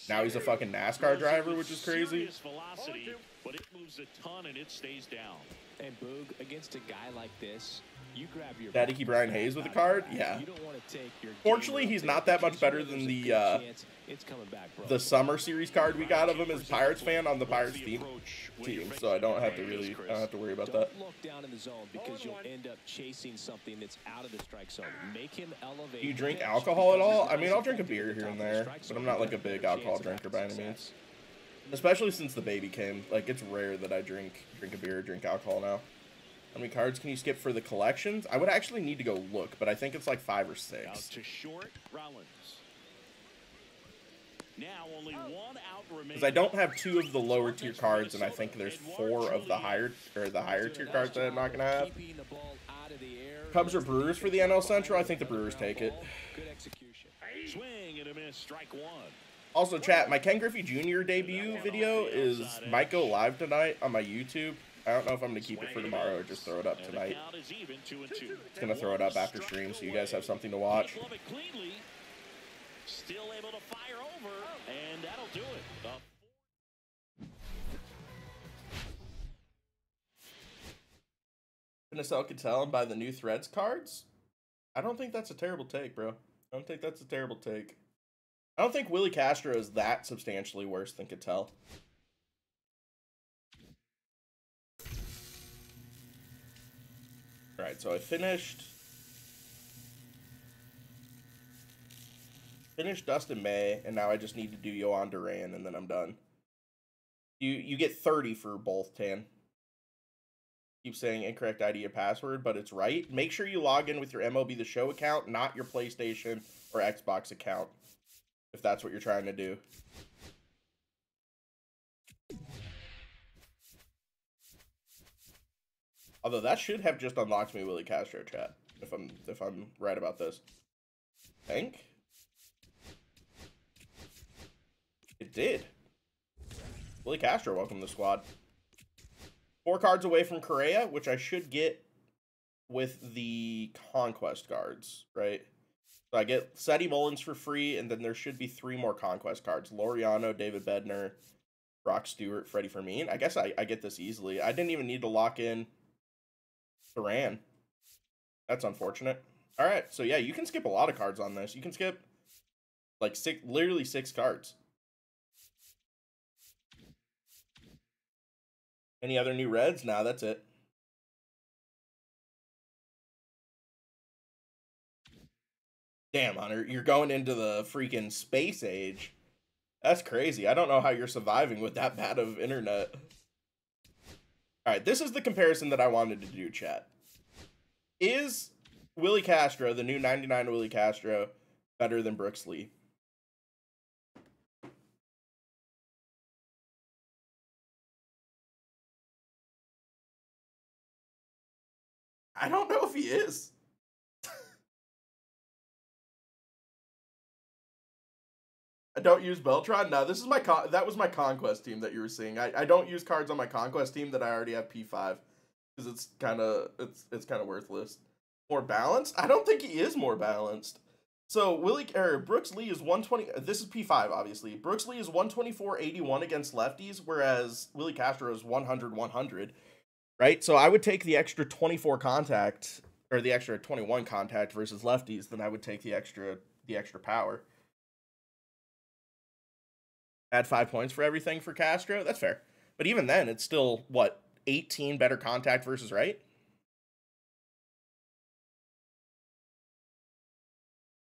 Now he's a fucking NASCAR driver, which is crazy. But it moves a ton and it stays down. And Boog, against a guy like this, you grab your Daddy Key Brian Hayes with a card? Yeah. Fortunately, he's not that much better than the summer series card we got of him as Pirates fan on the Pirates team, so I don't have to worry about that. Don't look down in the zone because you'll end up chasing something that's out of the strike zone. Make him elevate. Do you drink alcohol at all? I mean, I'll drink a beer here and there, but I'm not like a big alcohol drinker by any means. Especially since the baby came. Like, it's rare that I drink a beer or drink alcohol now. How many cards can you skip for the collections? I would actually need to go look, but I think it's like 5 or 6. Out to short, Rollins. Now only 1 out remaining. Because I don't have 2 of the lower tier cards, and I think there's 4 of the higher tier cards that I'm not gonna have. Cubs or Brewers for the NL Central? I think the Brewers take it. Swing and a miss, strike 1. Also, chat, my Ken Griffey Jr. debut video might go live tonight on my YouTube. I don't know if I'm going to keep it for tomorrow or just throw it up tonight. It's going to throw it up after stream so you guys have something to watch. Still able to fire over, and that'll do it. Gonna sell Cattell and buy the new Threads cards? I don't think that's a terrible take, bro. I don't think that's a terrible take. I don't think Willie Castro is that substantially worse than Cattell. Alright, so I finished Dustin May, and now I just need to do Yohan Duran, and then I'm done. You get 30 for both, Tan. Keep saying incorrect ID or password, but it's right. Make sure you log in with your MLB the Show account, not your PlayStation or Xbox account, if that's what you're trying to do. Although that should have just unlocked me Willie Castro, chat, if I'm right about this. I think it did. Willie Castro, welcome to the squad. 4 cards away from Correa, which I should get with the Conquest cards, right? So I get Seti Mullins for free, and then there should be 3 more Conquest cards. Laureano, David Bednar, Brock Stewart, Freddie Fermin. I guess I get this easily. I didn't even need to lock in Duran. That's unfortunate. All right, so yeah, you can skip a lot of cards on this. You can skip like literally 6 cards. Any other new Reds? Nah, that's it. Damn, Hunter, you're going into the freaking space age. That's crazy. I don't know how you're surviving with that bad of internet. All right, this is the comparison that I wanted to do, chat. Is Willie Castro, the new 99 Willie Castro, better than Brooks Lee? I don't know if he is. I don't use Beltron. No, this is my that was my Conquest team that you were seeing. I don't use cards on my Conquest team that I already have P5 because it's kind of worthless. More balanced? I don't think he is more balanced. So Brooks Lee is 120. This is P5 obviously. Brooks Lee is 124-81 against lefties, whereas Willie Castro is 100-100. Right? So I would take the extra 24 contact or the extra 21 contact versus lefties, then I would take the extra power. Add 5 points for everything for Castro. That's fair. But even then, it's still, what, 18 better contact versus right?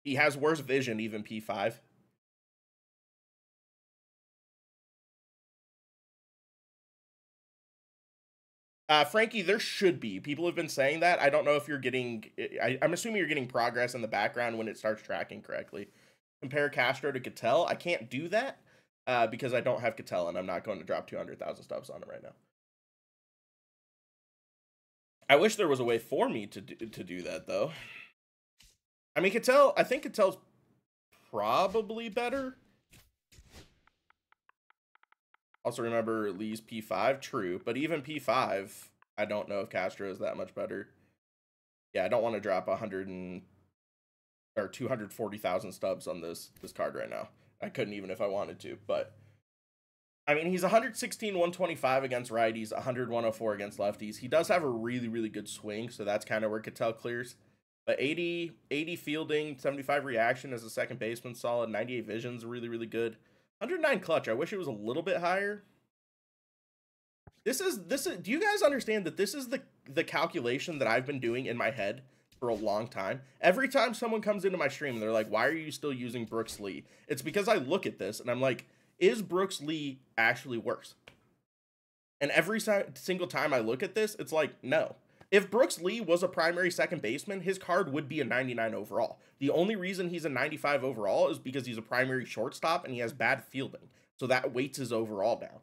He has worse vision, even P5. Frankie, there should be. People have been saying that. I don't know if you're getting... I'm assuming you're getting progress in the background when it starts tracking correctly. Compare Castro to Cattell. I can't do that. Because I don't have Cattell, and I'm not going to drop 200,000 stubs on it right now. I wish there was a way for me to do that, though. I mean, I think Cattell's probably better. Also, remember Lee's P5, true. But even P5, I don't know if Castro is that much better. Yeah, I don't want to drop 240,000 stubs on this card right now. I couldn't even if I wanted to, but I mean, he's 116, 125 against righties, 100, 104 against lefties. He does have a really, really good swing, so that's kind of where Cattell clears. But 80 fielding, 75 reaction as a second baseman, solid. 98 vision's really, really good. 109 clutch. I wish it was a little bit higher. This is. Do you guys understand that this is the calculation that I've been doing in my head for a long time? Every time someone comes into my stream and they're like, why are you still using Brooks Lee? It's because I look at this and I'm like, is Brooks Lee actually worse? And every single time I look at this, it's like, no. If Brooks Lee was a primary second baseman, his card would be a 99 overall. The only reason he's a 95 overall is because he's a primary shortstop and he has bad fielding. So that weights his overall down.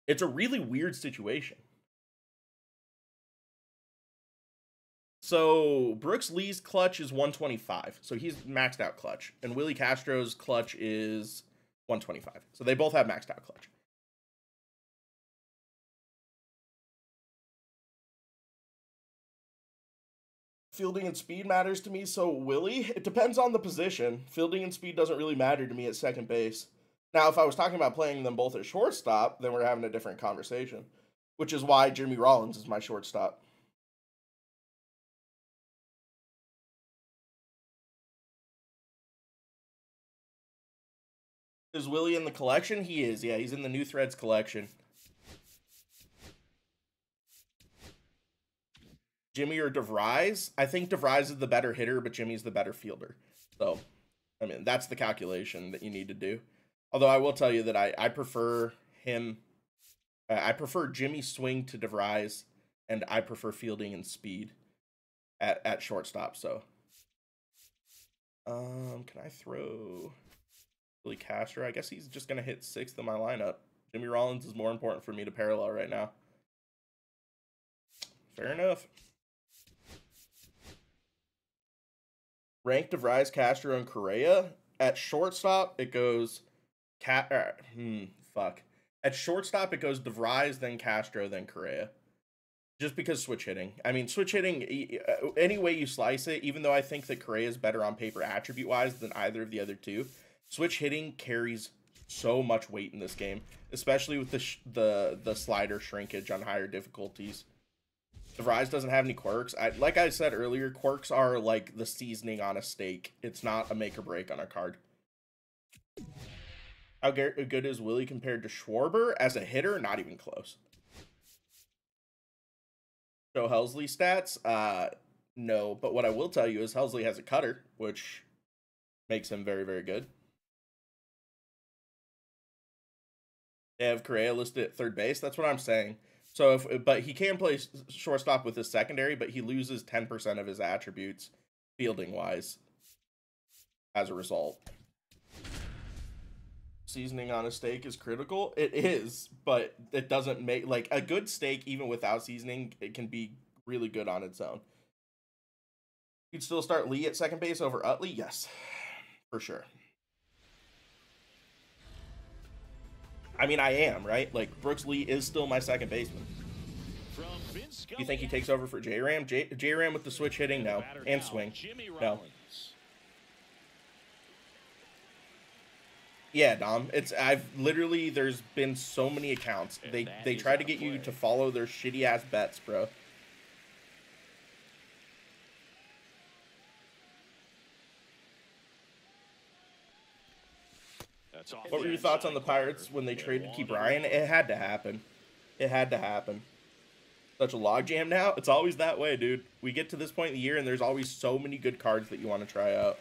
It's a really weird situation. So Brooks Lee's clutch is 125. So he's maxed out clutch. And Willie Castro's clutch is 125. So they both have maxed out clutch. Fielding and speed matters to me. So Willie, it depends on the position. Fielding and speed doesn't really matter to me at second base. Now, if I was talking about playing them both at shortstop, then we're having a different conversation, which is why Jimmy Rollins is my shortstop. Is Willie in the collection? He is. Yeah, he's in the New Threads collection. Jimmy or DeVries? I think DeVries is the better hitter, but Jimmy's the better fielder. So, I mean, that's the calculation that you need to do. Although I will tell you that I prefer him. I prefer Jimmy's swing to DeVries, and I prefer fielding and speed at shortstop. So, can I throw Willie Castro? I guess he's just gonna hit 6th in my lineup. Jimmy Rollins is more important for me to parallel right now. Fair enough. Rank DeVries, Castro, and Correa. At shortstop, it goes At shortstop, it goes DeVries, then Castro, then Correa. Just because switch hitting. I mean, switch hitting, any way you slice it, even though I think that Correa is better on paper attribute-wise than either of the other two, switch hitting carries so much weight in this game, especially with the slider shrinkage on higher difficulties. DeVries doesn't have any quirks. Like I said earlier, quirks are like the seasoning on a steak. It's not a make or break on a card. How good is Willie compared to Schwarber? As a hitter, not even close. So Helsley stats? No, but what I will tell you is Helsley has a cutter, which makes him very, very good. They have Correa listed at third base. That's what I'm saying. So but he can play shortstop with his secondary, but he loses 10% of his attributes fielding wise as a result. Seasoning on a steak is critical. It is, but it doesn't make, like, a good steak, even without seasoning, it can be really good on its own. You'd still start Lee at second base over Utley? Yes, for sure. I mean, I am, right? Like, Brooks Lee is still my second baseman. You think he takes over for J-Ram? J-Ram with the switch hitting? No. And swing? No. Yeah, Dom. There's been so many accounts. They try to get you to follow their shitty-ass bets, bro. What were your thoughts on the Pirates when they traded Key Bryan? It had to happen. It had to happen. Such a logjam now. It's always that way, dude. We get to this point in the year, and there's always so many good cards that you want to try out.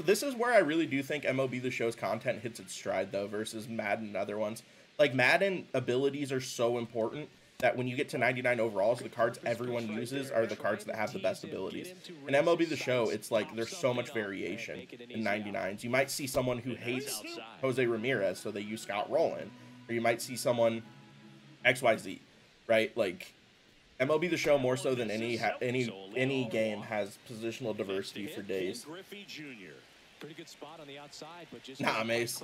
This is where I really do think MLB The Show's content hits its stride, though, versus Madden and other ones. Like, Madden abilities are so important that when you get to 99 overalls, the cards everyone uses are the cards that have the best abilities. In MLB The Show, it's like there's so much variation in 99s. You might see someone who hates Jose Ramirez, so they use Scott Rowland. Or you might see someone XYZ, right? Like, MLB The Show, more so than any game, has positional diversity for days. Pretty good spot on the outside, but just Mace.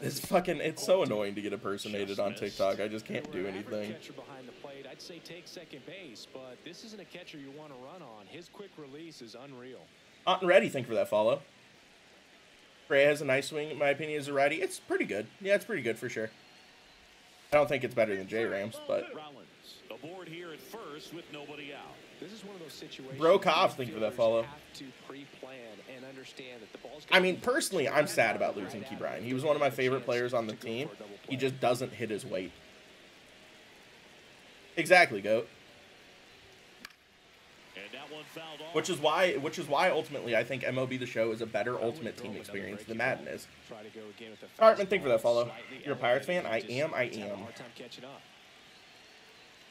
It's so annoying to get impersonated on TikTok. I just can't do anything. Catcher behind the plate, I'd say take second base, but this isn't a catcher you want to run on. His quick release is unreal. Hot and ready, thank you for that follow. Gray has a nice swing, in my opinion, as a righty. It's pretty good. Yeah, it's pretty good for sure. I don't think it's better than J-Rams, but... Aboard here at first with nobody out. This is one of those situations. Bro Cobbs, thank you for that follow. I mean, personally, I'm sad about losing Key Bryan. He was one of my favorite players on the team. He just doesn't hit his weight. Exactly, GOAT. Which is why ultimately I think MLB The Show is a better Ultimate Team experience than Madden is. Hartman, thank you for that follow. You're a Pirates fan? I am.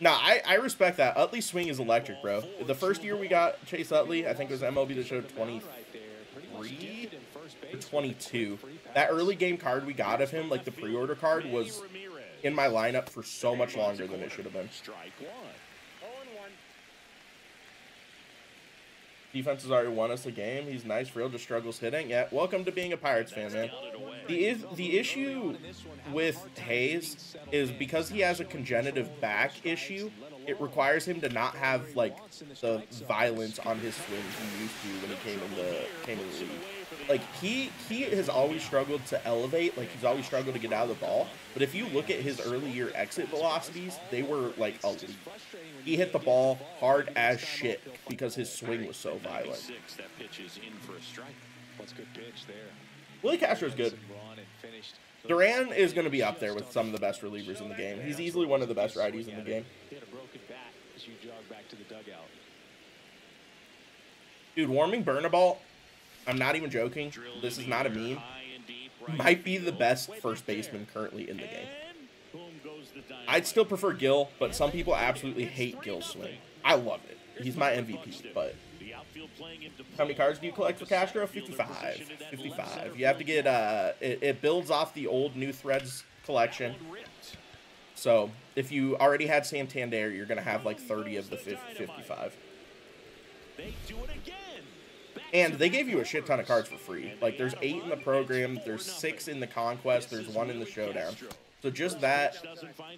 Nah, I respect that. Utley's swing is electric, bro. The first year we got Chase Utley, I think it was MLB The Show 23 or 22. That early game card we got of him, like the pre-order card, was in my lineup for so much longer than it should have been. Defense has already won us the game. He's nice for real, just struggles hitting. Yeah, welcome to being a Pirates fan, man. The issue with Hayes is because he has a congenitive back issue, it requires him to not have, like, the violence on his swing he used to when he came in the league. Like, he has always struggled to elevate, like, he's always struggled to get out of the ball. But if you look at his early year exit velocities, they were, like, elite. He hit the ball hard as shit because his swing was so violent. Willie Castro's good. Duran is going to be up there with some of the best relievers in the game. He's easily one of the best righties in the game. Dude, Warming Bernabal, I'm not even joking. This is not a meme. Might be the best first baseman currently in the game. I'd still prefer Gil, but some people absolutely hate Gil's swing. I love it. He's my MVP, but... How many cards do you collect for Castro? 55. 55. You have to get, it builds off the old New Threads collection. So, if you already had Santander, you're going to have like 30 of the 55. And they gave you a shit ton of cards for free. Like, there's 8 in the program, there's 6 in the Conquest, there's 1 in the Showdown. So just that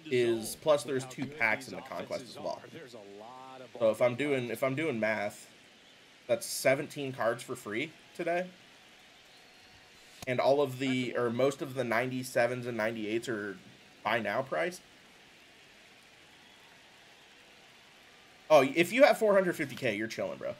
is, plus there's 2 packs in the Conquest as well. So if I'm doing math, that's 17 cards for free today. And all of the, or most of the 97s and 98s are buy now price. Oh, if you have 450K, you're chilling, bro.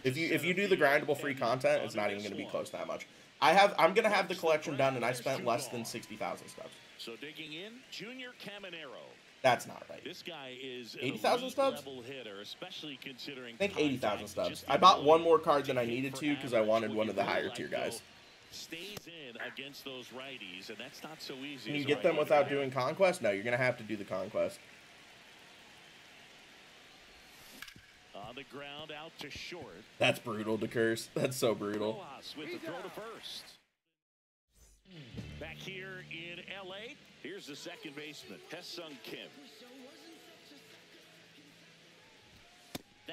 If you do the grindable free content, it's not even going to be close to that much. I'm going to have the collection done, and I spent less than 60,000 stubs. So digging in, Junior Caminero. That's not right. This guy is 80,000 stubs? Hitter, especially considering I think 80,000 stubs. I bought one more card than I needed to because I wanted one of the higher tier guys. stays in against those righties, and that's not so easy. Can you get them without doing Conquest? No, you're going to have to do the Conquest. On the ground, out to short. That's brutal to curse. That's so brutal. Rojas with the throw to first. Back here in L.A., here's the second baseman, Hesung Kim.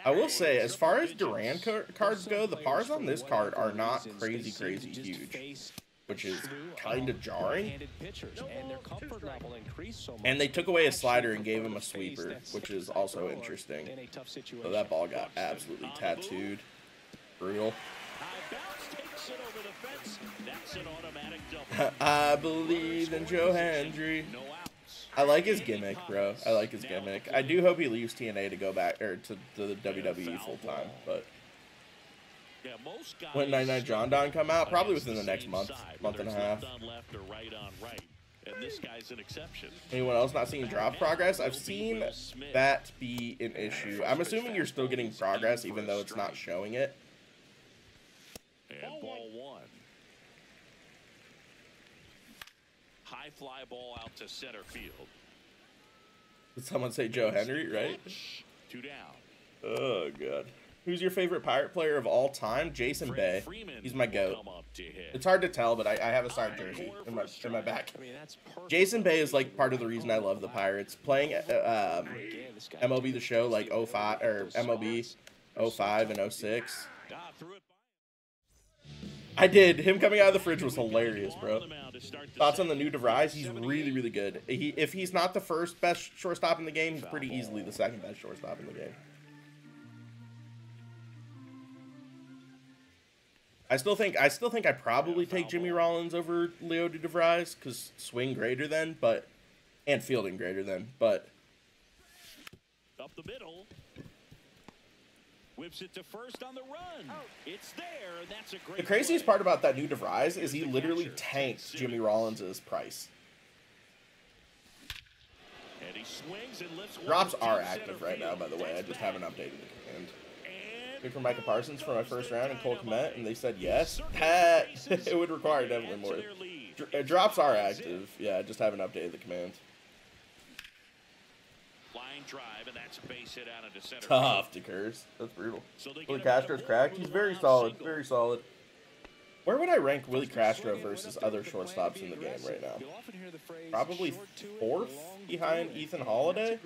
I will say, as far as Duran cards go, the pars on this card are not crazy huge, which is kind of jarring. And they took away a slider and gave him a sweeper, which is also interesting. So that ball got absolutely tattooed. Brutal. I believe in Joe Hendry. I like his gimmick, bro. I like his gimmick. I do hope he leaves TNA to go back or to the WWE full time. But when 99 John Don come out, probably within the next month and a half. And this guy's an exception. Anyone else not seeing drop progress? I've seen that be an issue. I'm assuming you're still getting progress, even though it's not showing it. And ball one. High fly ball out to center field. Did someone say Joe Henry, right? 2 down. Oh, God. Who's your favorite Pirate player of all time? Jason Bay. He's my GOAT. It's hard to tell, but I have a signed jersey in my back. Jason Bay is like part of the reason I love the Pirates. Playing MLB the Show like 05 or MLB 05 and 06. I did. Him coming out of the fridge was hilarious, bro. Thoughts on the new DeVries? He's really good. If he's not the first best shortstop in the game, he's pretty easily the second best shortstop in the game. I still think I probably take Jimmy Rollins over Leo DeVries because swing greater than, and fielding greater than, but up the middle. Whips it to first on the run. It's there, and that's a great the craziest part about that new DeVries is he literally tanked Jimmy Rollins' price. And he swings and lifts. Drops are active right now, by the way. I just haven't updated the command. Pick for Micah Parsons for my first round and Cole Kmet, and they said yes. That it would require definitely more. Drops are active. Yeah, I just haven't updated the command. Line drive, and that's a base hit out into center. Tough to curse. That's brutal. Willie Castro's cracked. He's very solid. Very solid. Where would I rank Willie Castro versus other shortstops in the game right now? Probably 4th behind Ethan Holiday.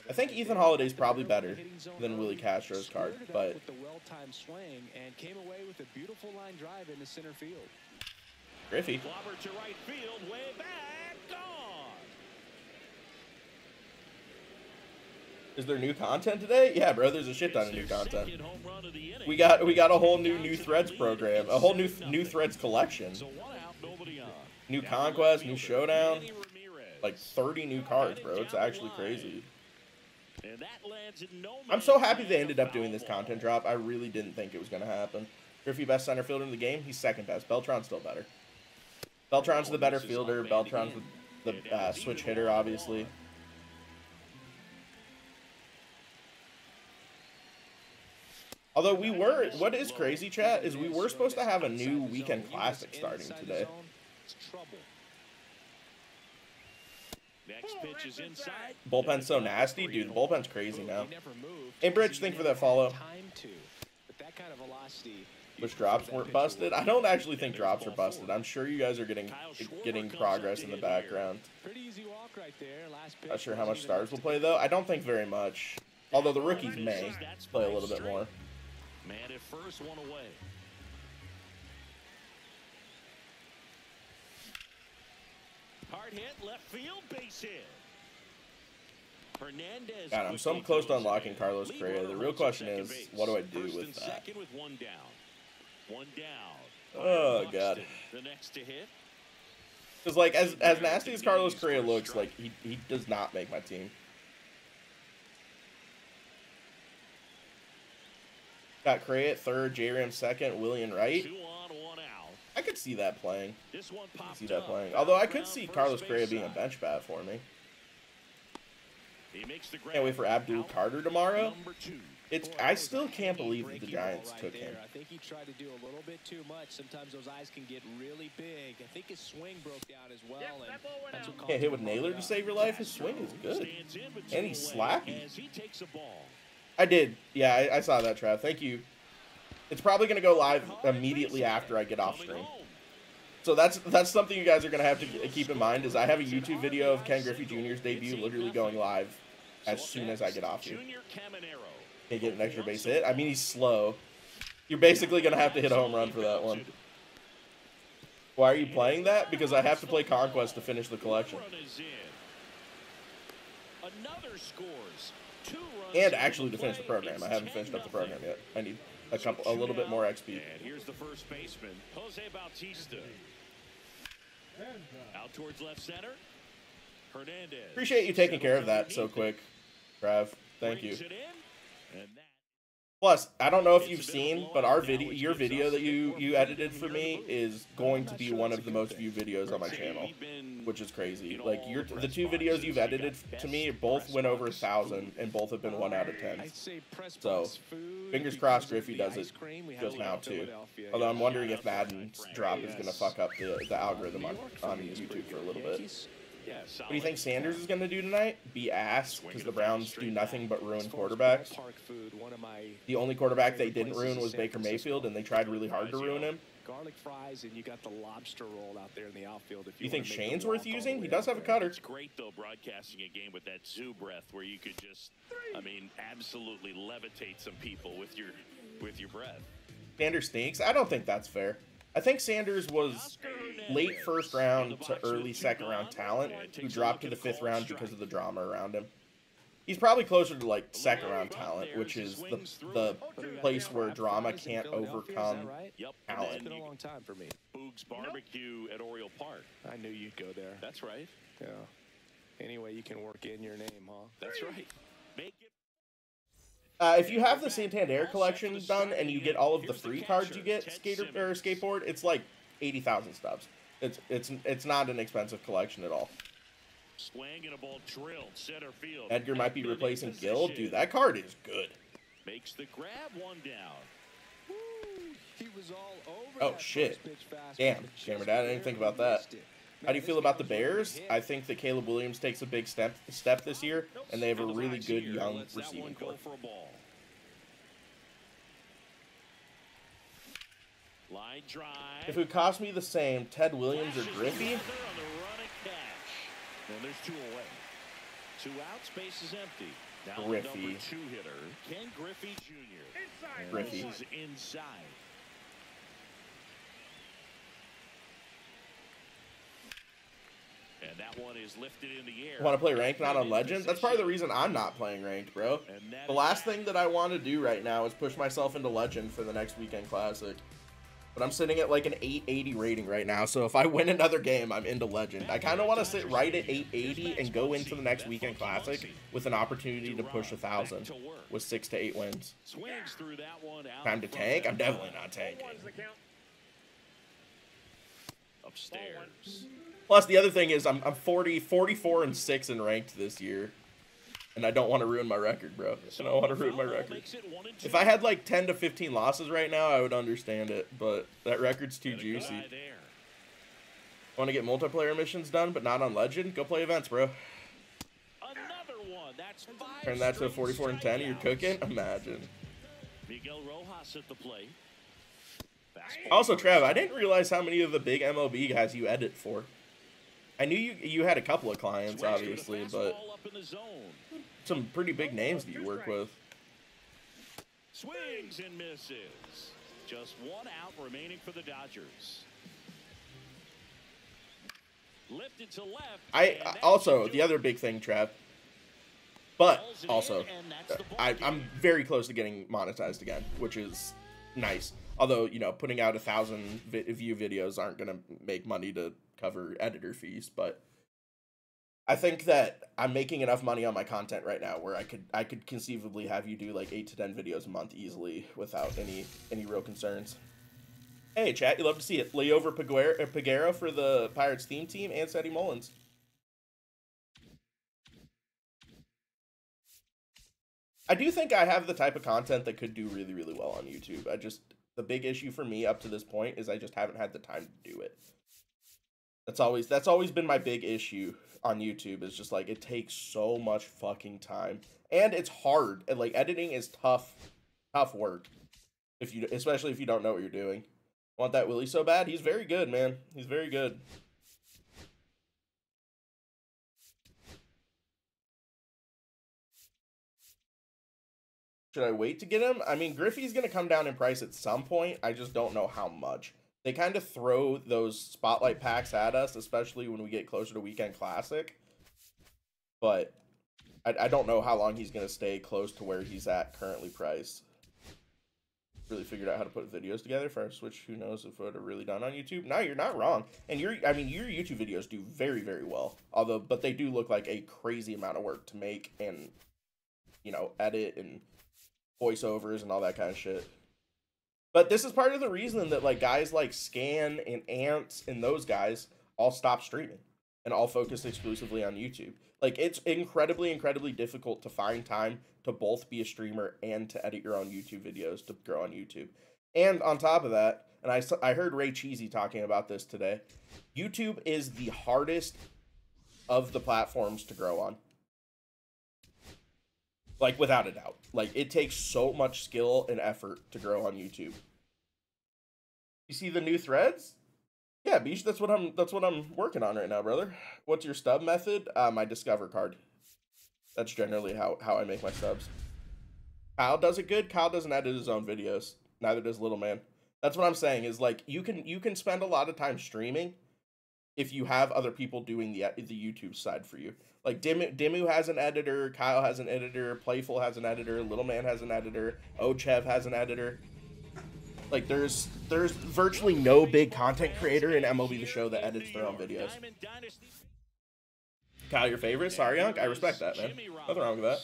I think Ethan Holiday's probably better than Willie Castro's card, but Griffey. Is there new content today? Yeah, bro, there's a shit ton of new content. We got a whole new Threads program, a whole new Threads collection. New Conquest, new Showdown, like 30 new cards, bro. It's actually crazy. I'm so happy they ended up doing this content drop. I really didn't think it was going to happen. Griffey, best center fielder in the game. He's second best. Beltran's still better. Beltran's the better fielder. Beltran's the switch hitter, obviously. Although what is crazy, chat, is we were supposed to have a new Weekend Classic starting today. Next pitch is inside. Bullpen's so nasty. Dude, the bullpen's crazy now. Hey, Bridge, thank you for that follow. Which drops weren't busted? I don't actually think drops are busted. I'm sure you guys are getting progress in the background. Not sure how much stars will play, though. I don't think very much. Although the rookies may play a little bit more. Man at first, one away. Hard hit, left field, base hit. Hernandez. God, I'm so close to unlocking Carlos Correa. The real question is, what do I do with that? Second with one down. One down. Oh, God. The next to hit. Because, like, as nasty as Carlos Correa looks, like, he does not make my team. Got Correa at third, J-Ram second, Willian right. 2 on, 1 out. I could see that playing. This one I could see that playing. Although I could see Carlos Correa being a bench bat for me. He makes the Can't wait for Abdul Carter tomorrow. I still can't believe that the Giants took him. I think he tried to do a little bit too much. Sometimes those eyes can get really big. I think his swing broke down as well. And that's what Can't hit with Naylor to save your life. His swing is good. And he's slappy. I did. Yeah, I saw that, Trav. Thank you. It's probably going to go live immediately after I get off stream. So that's something you guys are going to have to keep in mind, is I have a YouTube video of Ken Griffey Jr.'s debut literally going live as soon as I get off here. Can't get an extra base hit. I mean, he's slow. You're basically going to have to hit a home run for that one. Why are you playing that? Because I have to play Conquest to finish the collection. And actually to finish the program. I haven't finished up the program yet. I need a little bit more XP. And here's the first baseman, Jose Bautista. Out towards left center. Hernandez. Appreciate you taking care of that so quick, Trav. Thank you. Plus, I don't know if you've seen, but your video that you edited for me is going to be one of the most viewed videos on my channel, which is crazy. Like the two videos you've edited to me both went over 1,000, and both have been 1 out of 10. So, fingers crossed Griffey does it just now too. Although I'm wondering if Madden's drop is gonna fuck up the algorithm on YouTube for a little bit. What do you think Sanders is going to do tonight? Be ass, because the Browns do nothing but ruin quarterbacks. The only quarterback they didn't ruin was Baker Mayfield, and they tried really hard to ruin him. Garlic fries, and you got the lobster roll out there in the outfield. If you think Shane's worth using? He does have a cutter. It's great, though, broadcasting a game with that zoo breath where you could just, I mean, absolutely levitate some people with your breath. Sanders stinks? I don't think that's fair. I think Sanders was late first round to early second round talent who dropped to the 5th round because of the drama around him. He's probably closer to like second round talent, which is the place where drama can't overcome talent. It's been a long time for me. Boog's Barbecue at Oriole Park. I knew you'd go there. That's right. Yeah. Anyway, you can work in your name, huh? That's right. Make it. If you have the Santander collection done and you get all of the free cards you get skateboard, it's like 80,000 stubs. It's not an expensive collection at all. Swing and a ball drilled center field. Edgar might be replacing Gill. Dude, that card is good. Makes the grab, one down. Woo, he was all over. Oh shit. Damn, Jammer Dad, I didn't think about that. How do you feel about the Bears? I think that Caleb Williams takes a big step this year, and they have a really good young receiving core. Line drive. If it cost me the same, Ted Williams or Griffey? And there's 2 away. 2 outs, base is empty. Now Griffey. Number 2 hitter, Ken Griffey Jr. Griffey. This is inside. And that one is lifted in the air. Want to play ranked, not on Legend? That's part of the reason I'm not playing ranked, bro. The last thing that I want to do right now is push myself into Legend for the next Weekend Classic. But I'm sitting at like an 880 rating right now, so if I win another game, I'm into Legend. I kind of want to sit right at 880 and go into the next Weekend Classic with an opportunity to push 1,000 with 6 to 8 wins. Time to tank? I'm definitely not tanking. Upstairs. Plus, the other thing is I'm 44 and 6 in ranked this year. And I don't want to ruin my record, bro. I don't want to ruin my record. If I had like 10 to 15 losses right now, I would understand it. But that record's too juicy. Want to get multiplayer missions done, but not on Legend? Go play events, bro. Turn that to a 44 and 10, you're cooking? Imagine. Miguel Rojas at the plate. Also, Trav, I didn't realize how many of the big MLB guys you edit for. I knew you had a couple of clients, obviously, but some pretty big names that you work with. Swings and misses. Just 1 out remaining for the Dodgers. Lifted to left. Also, the other big thing, Trav, but also, I'm very close to getting monetized again, which is nice. Although, you know, putting out 1,000 view videos aren't going to make money to cover editor fees, but I think that I'm making enough money on my content right now where I could conceivably have you do like 8 to 10 videos a month easily without any real concerns. Hey, chat, you love to see it. Leover Peguero for the Pirates theme team and Seti Mullins. I do think I have the type of content that could do really, really well on YouTube. The big issue for me up to this point is I just haven't had the time to do it. That's always been my big issue on YouTube, is just like, it takes so much fucking time. And it's hard. And like, editing is tough work. Especially if you don't know what you're doing. Want that Willie so bad? He's very good, man. He's very good. Should I wait to get him? I mean, Griffey's going to come down in price at some point. I just don't know how much. They kind of throw those spotlight packs at us, especially when we get closer to Weekend Classic. But I don't know how long he's going to stay close to where he's at currently priced. Really figured out how to put videos together for our Switch. Who knows if I would have really done on YouTube? No, you're not wrong. And your YouTube videos do very, very well. But they do look like a crazy amount of work to make and, you know, edit and voiceovers and all that kind of shit. But this is part of the reason that like guys like Scan and Ants and those guys all stop streaming and all focus exclusively on YouTube. Like, it's incredibly, incredibly difficult to find time to both be a streamer and to edit your own YouTube videos to grow on YouTube. And on top of that, and I heard Ray Cheesy talking about this today, YouTube is the hardest of the platforms to grow on. Like, without a doubt. Like, it takes so much skill and effort to grow on YouTube. You see the new threads? Yeah, Beach, that's what I'm working on right now, brother. What's your stub method? My Discover card. That's generally how I make my stubs. Kyle does it good. Kyle doesn't edit his own videos. Neither does Little Man. That's what I'm saying, is like, you can spend a lot of time streaming if you have other people doing the YouTube side for you. Like, Dimmu has an editor, Kyle has an editor, Playful has an editor, Little Man has an editor, Ochev has an editor. Like, there's virtually no big content creator in MLB the Show that edits their own videos. Kyle, your favorite? Sorry, Unc. I respect that, man. Nothing wrong with that.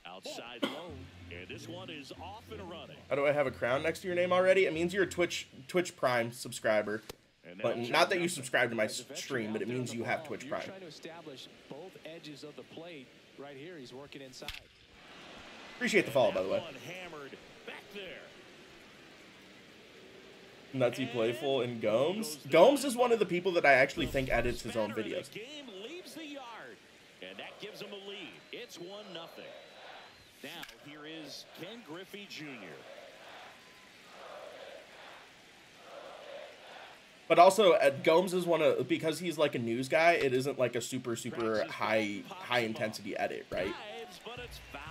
Outside low, and this one is off and running. How do I have a crown next to your name already? It means you're a Twitch Prime subscriber. But not that you subscribe to my stream, but it means you have Twitch Prime. Trying to establish both edges of the plate. Right here, he's working inside. Appreciate the follow, by the way. Hammered back there. Nutsy Playful and Gomes. Gomes is one of the people that I actually think edits his own videos. The game leaves the yard, and that gives him a lead. It's 1-0. Now here is Ken Griffey Jr. But also, Gomes is because he's like a news guy, it isn't like a super high intensity edit, right? But it's foul.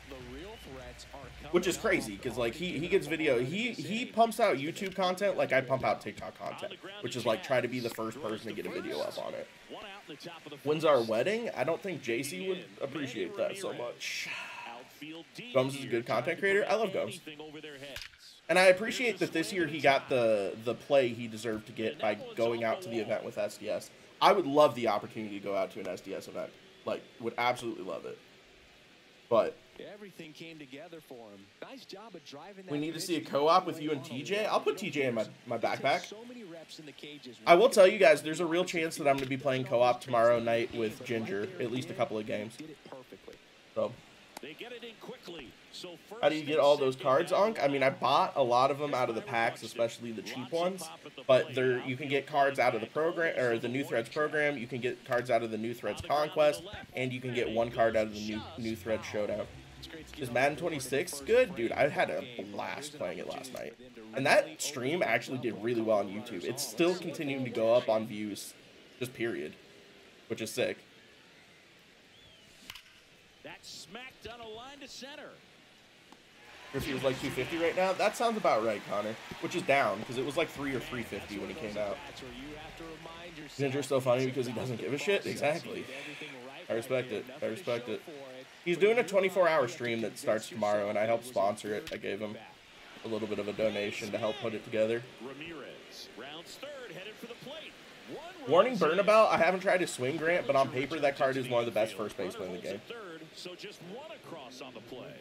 The real threats are Which is crazy, because like he gets video, he pumps out YouTube content like I pump out TikTok content, which is like try to be the first person to get a video up on it. When's our wedding? I don't think JC would appreciate that so much. Gomes is a good content creator. I love Gomes. And I appreciate that this year he got the play he deserved to get by going out to the event with SDS. I would love the opportunity to go out to an SDS event. Like, would absolutely love it. But everything came together for him. Nice job of driving that. We need to see a co-op with you and TJ. I'll put TJ in my backpack. So many reps in the cages. I will tell you guys, there's a real chance that I'm going to be playing co-op tomorrow night with Ginger, at least a couple of games. Did it perfectly. So, They get it in quickly. So how do you get all those cards, Unc? I mean, I bought a lot of them out of the packs, especially the cheap ones. But you can get cards out of the program, or the New Threads program. You can get cards out of the New Threads Conquest, and you can get one card out of the New Threads Showdown. Is Madden 26 good? Dude, I had a blast playing it last night. And that stream actually did really well on YouTube. It's still continuing to go up on views, just period, which is sick. That's smacked on a line to center. Griffey was like 250 right now. That sounds about right, Connor. Which is down, because it was like 3 or 350 when he came out. Ginger's so funny because he doesn't give a shit. Exactly. I respect it. I respect it. He's doing a 24-hour stream that starts tomorrow, and I helped sponsor it. I gave him a little bit of a donation to help put it together. Ramirez rounds third, headed for the plate. Warning Burnabout. I haven't tried his swing grant, but on paper that card is one of the best first basemen in the game. So just one across on the play.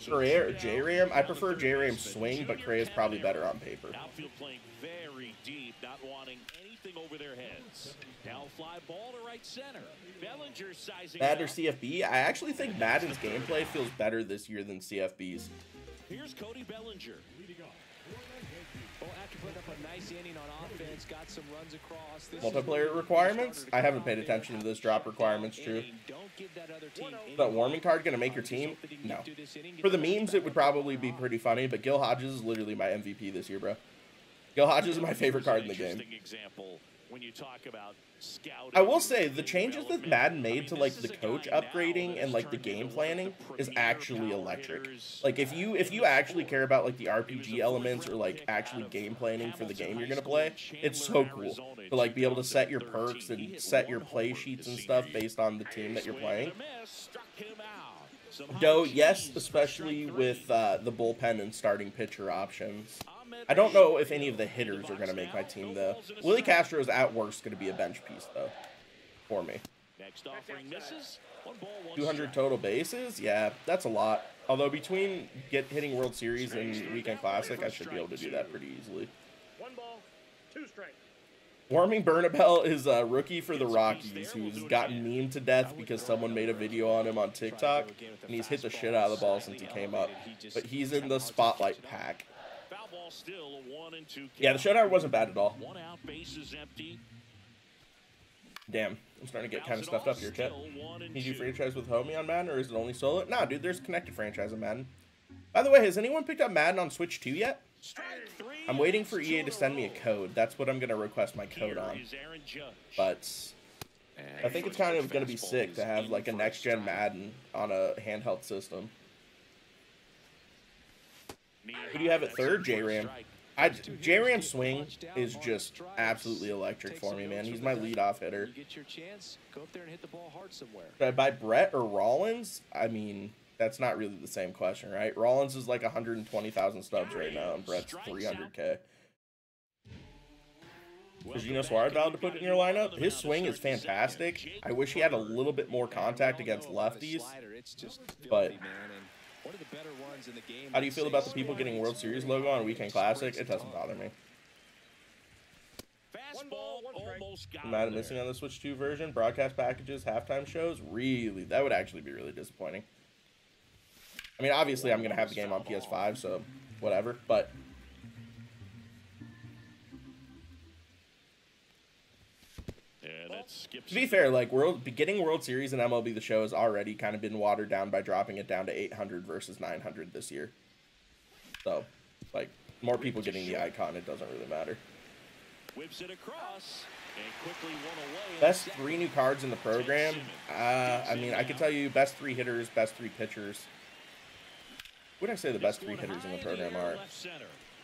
Correa or J-Ram? I prefer J-Ram's swing, but Correa's probably better on paper. Outfield playing very deep, not wanting anything over their heads. Now fly ball to right center. Bellinger sizing Madden or up. CFB? I actually think Madden's gameplay feels better this year than CFB's. Here's Cody Bellinger. Well, after putting up a nice inning on offense, got some runs across. This Multiplayer requirements? I haven't paid attention to this drop requirements, true. Don't give that other team Is that warming card going to make your team? No. For the memes, it would probably be pretty funny, but Gil Hodges is literally my MVP this year, bro. Gil Hodges is my favorite card in the game. Example when you talk about scouting. I will say, the changes that Madden made to, like, the coach upgrading and, like, the game planning is actually electric. Like, if you actually care about, like, the RPG elements or, like, actually game planning for the game you're going to play, it's so cool to, like, be able to set your perks and set your play sheets and stuff based on the team that you're playing. Though, yes, especially with the bullpen and starting pitcher options. I don't know if any of the hitters are going to make my team, though. Willie Castro is at worst going to be a bench piece, though, for me. 200 total bases? Yeah, that's a lot. Although between hitting World Series and Weekend Classic, I should be able to do that pretty easily. 1 ball, 2 strikes. Warming Bernabel is a rookie for the Rockies who's gotten memed to death because someone made a video on him on TikTok, and he's hit the shit out of the ball since he came up. But he's in the Spotlight pack. Yeah, the showdown wasn't bad at all. Damn, I'm starting to get kind of stuffed up here, Chet. Can you do franchise with Homie on Madden, or is it only solo? Nah, dude, there's connected franchise on Madden. By the way, has anyone picked up Madden on Switch 2 yet? I'm waiting for EA to send me a code. That's what I'm going to request my code on. But I think it's kind of going to be sick to have, like, a next-gen Madden on a handheld system. Who do you have at third, J-Ram? J-Ram's swing is just absolutely electric for me, man. He's my leadoff hitter. Should I buy Brett or Rollins? I mean, that's not really the same question, right? Rollins is like 120,000 stubs right now, and Brett's 300K. Is Gino Suarez valid to put in your lineup? His swing is fantastic. I wish he had a little bit more contact against lefties, but how do you feel about the people getting World Series logo on Weekend Classic? It doesn't bother me. Am I missing on the Switch 2 version? Broadcast packages, halftime shows? Really? That would actually be really disappointing. I mean, obviously, I'm going to have the game on PS5, so whatever, but to be fair, like, getting World Series and MLB the Show has already kind of been watered down by dropping it down to 800 versus 900 this year. So, like, more people getting the icon, it doesn't really matter. Whips it across and quickly one away. Best 3 new cards in the program? I mean, I could tell you best 3 hitters, best 3 pitchers. What would I say the best 3 hitters in the program are?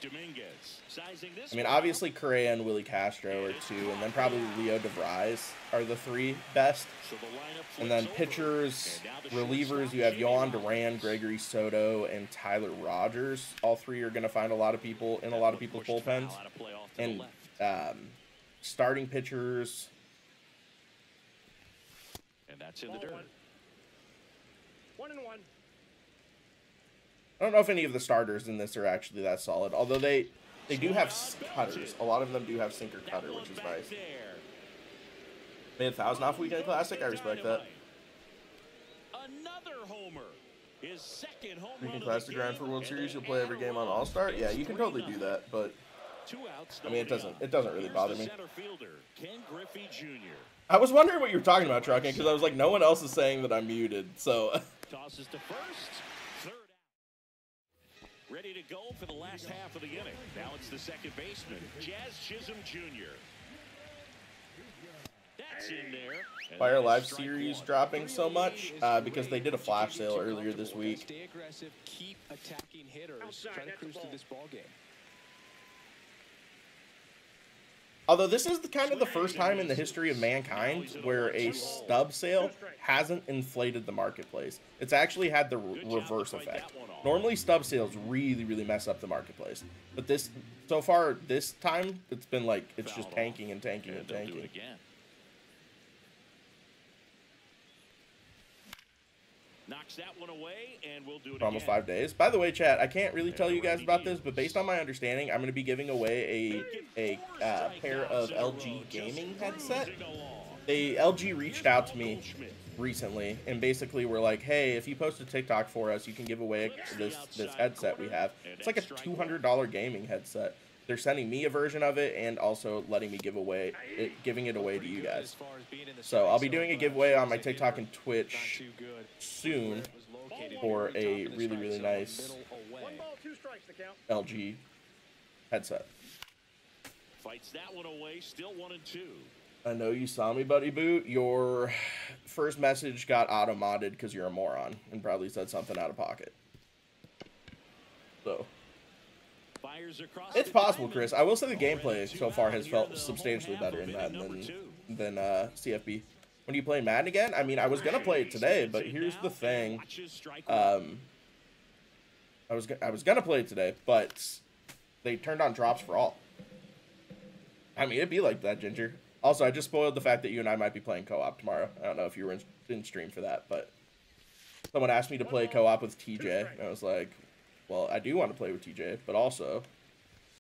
I mean, obviously Correa and Willie Castro are 2, and then probably Leo DeVries are the 3 best. And then pitchers, relievers, you have Yohan Duran, Gregory Soto, and Tyler Rogers. All 3 are going to find a lot of people in a lot of people's bullpens. And starting pitchers. And that's in the dirt. 1-1. I don't know if any of the starters in this are actually that solid, although they do have cutters. A lot of them do have sinker cutter, which is nice. Made 1,000 off Weekend Classic. I respect that. Another homer. His second home Weekend Classic grind for World Series. You'll play every game on All-Star. Yeah, you can totally do that, but I mean, it doesn't really bother me. I was wondering what you were talking about, Trucking, because I was like, no one else is saying that I'm muted, so. Tosses to first. Third out. Ready to go for the last half of the inning. Now it's the second baseman, Jazz Chisholm Jr. That's in there. Why are live series dropping so much? Because they did a flash sale earlier this week. Stay aggressive, keep attacking hitters, try to cruise through this ball game. Although this is kind of the first time in the history of mankind where a stub sale hasn't inflated the marketplace. It's actually had the reverse effect. Normally stub sales really, really mess up the marketplace. But so far this time, it's been like, it's just tanking and tanking and tanking. knocks that one away, and we'll do it for almost again. 5 days. By the way, chat, I can't really tell you guys about this, but based on my understanding, I'm going to be giving away a pair of LG gaming headset. LG reached out to me recently and basically were like, hey, if you post a TikTok for us, you can give away this headset we have. It's like a $200 gaming headset. They're sending me a version of it and also letting me giving it away to you guys. So I'll be doing a giveaway on my TikTok and Twitch soon for a really, really nice LG headset. Fights that one away, still 1-2. I know you saw me, Buddy Boot. Your first message got auto-modded because you're a moron and probably said something out of pocket. So it's possible, Chris. I will say the gameplay so far has felt substantially better in Madden than CFB. When you play Madden again, I mean, I was gonna play it today, but here's the thing. I was gonna play it today, but they turned on drops for all. I mean, it'd be like that, Ginger. Also, I just spoiled the fact that you and I might be playing co-op tomorrow. I don't know if you were in stream for that, but someone asked me to play co-op with TJ, and I was like, well, I do want to play with TJ, but also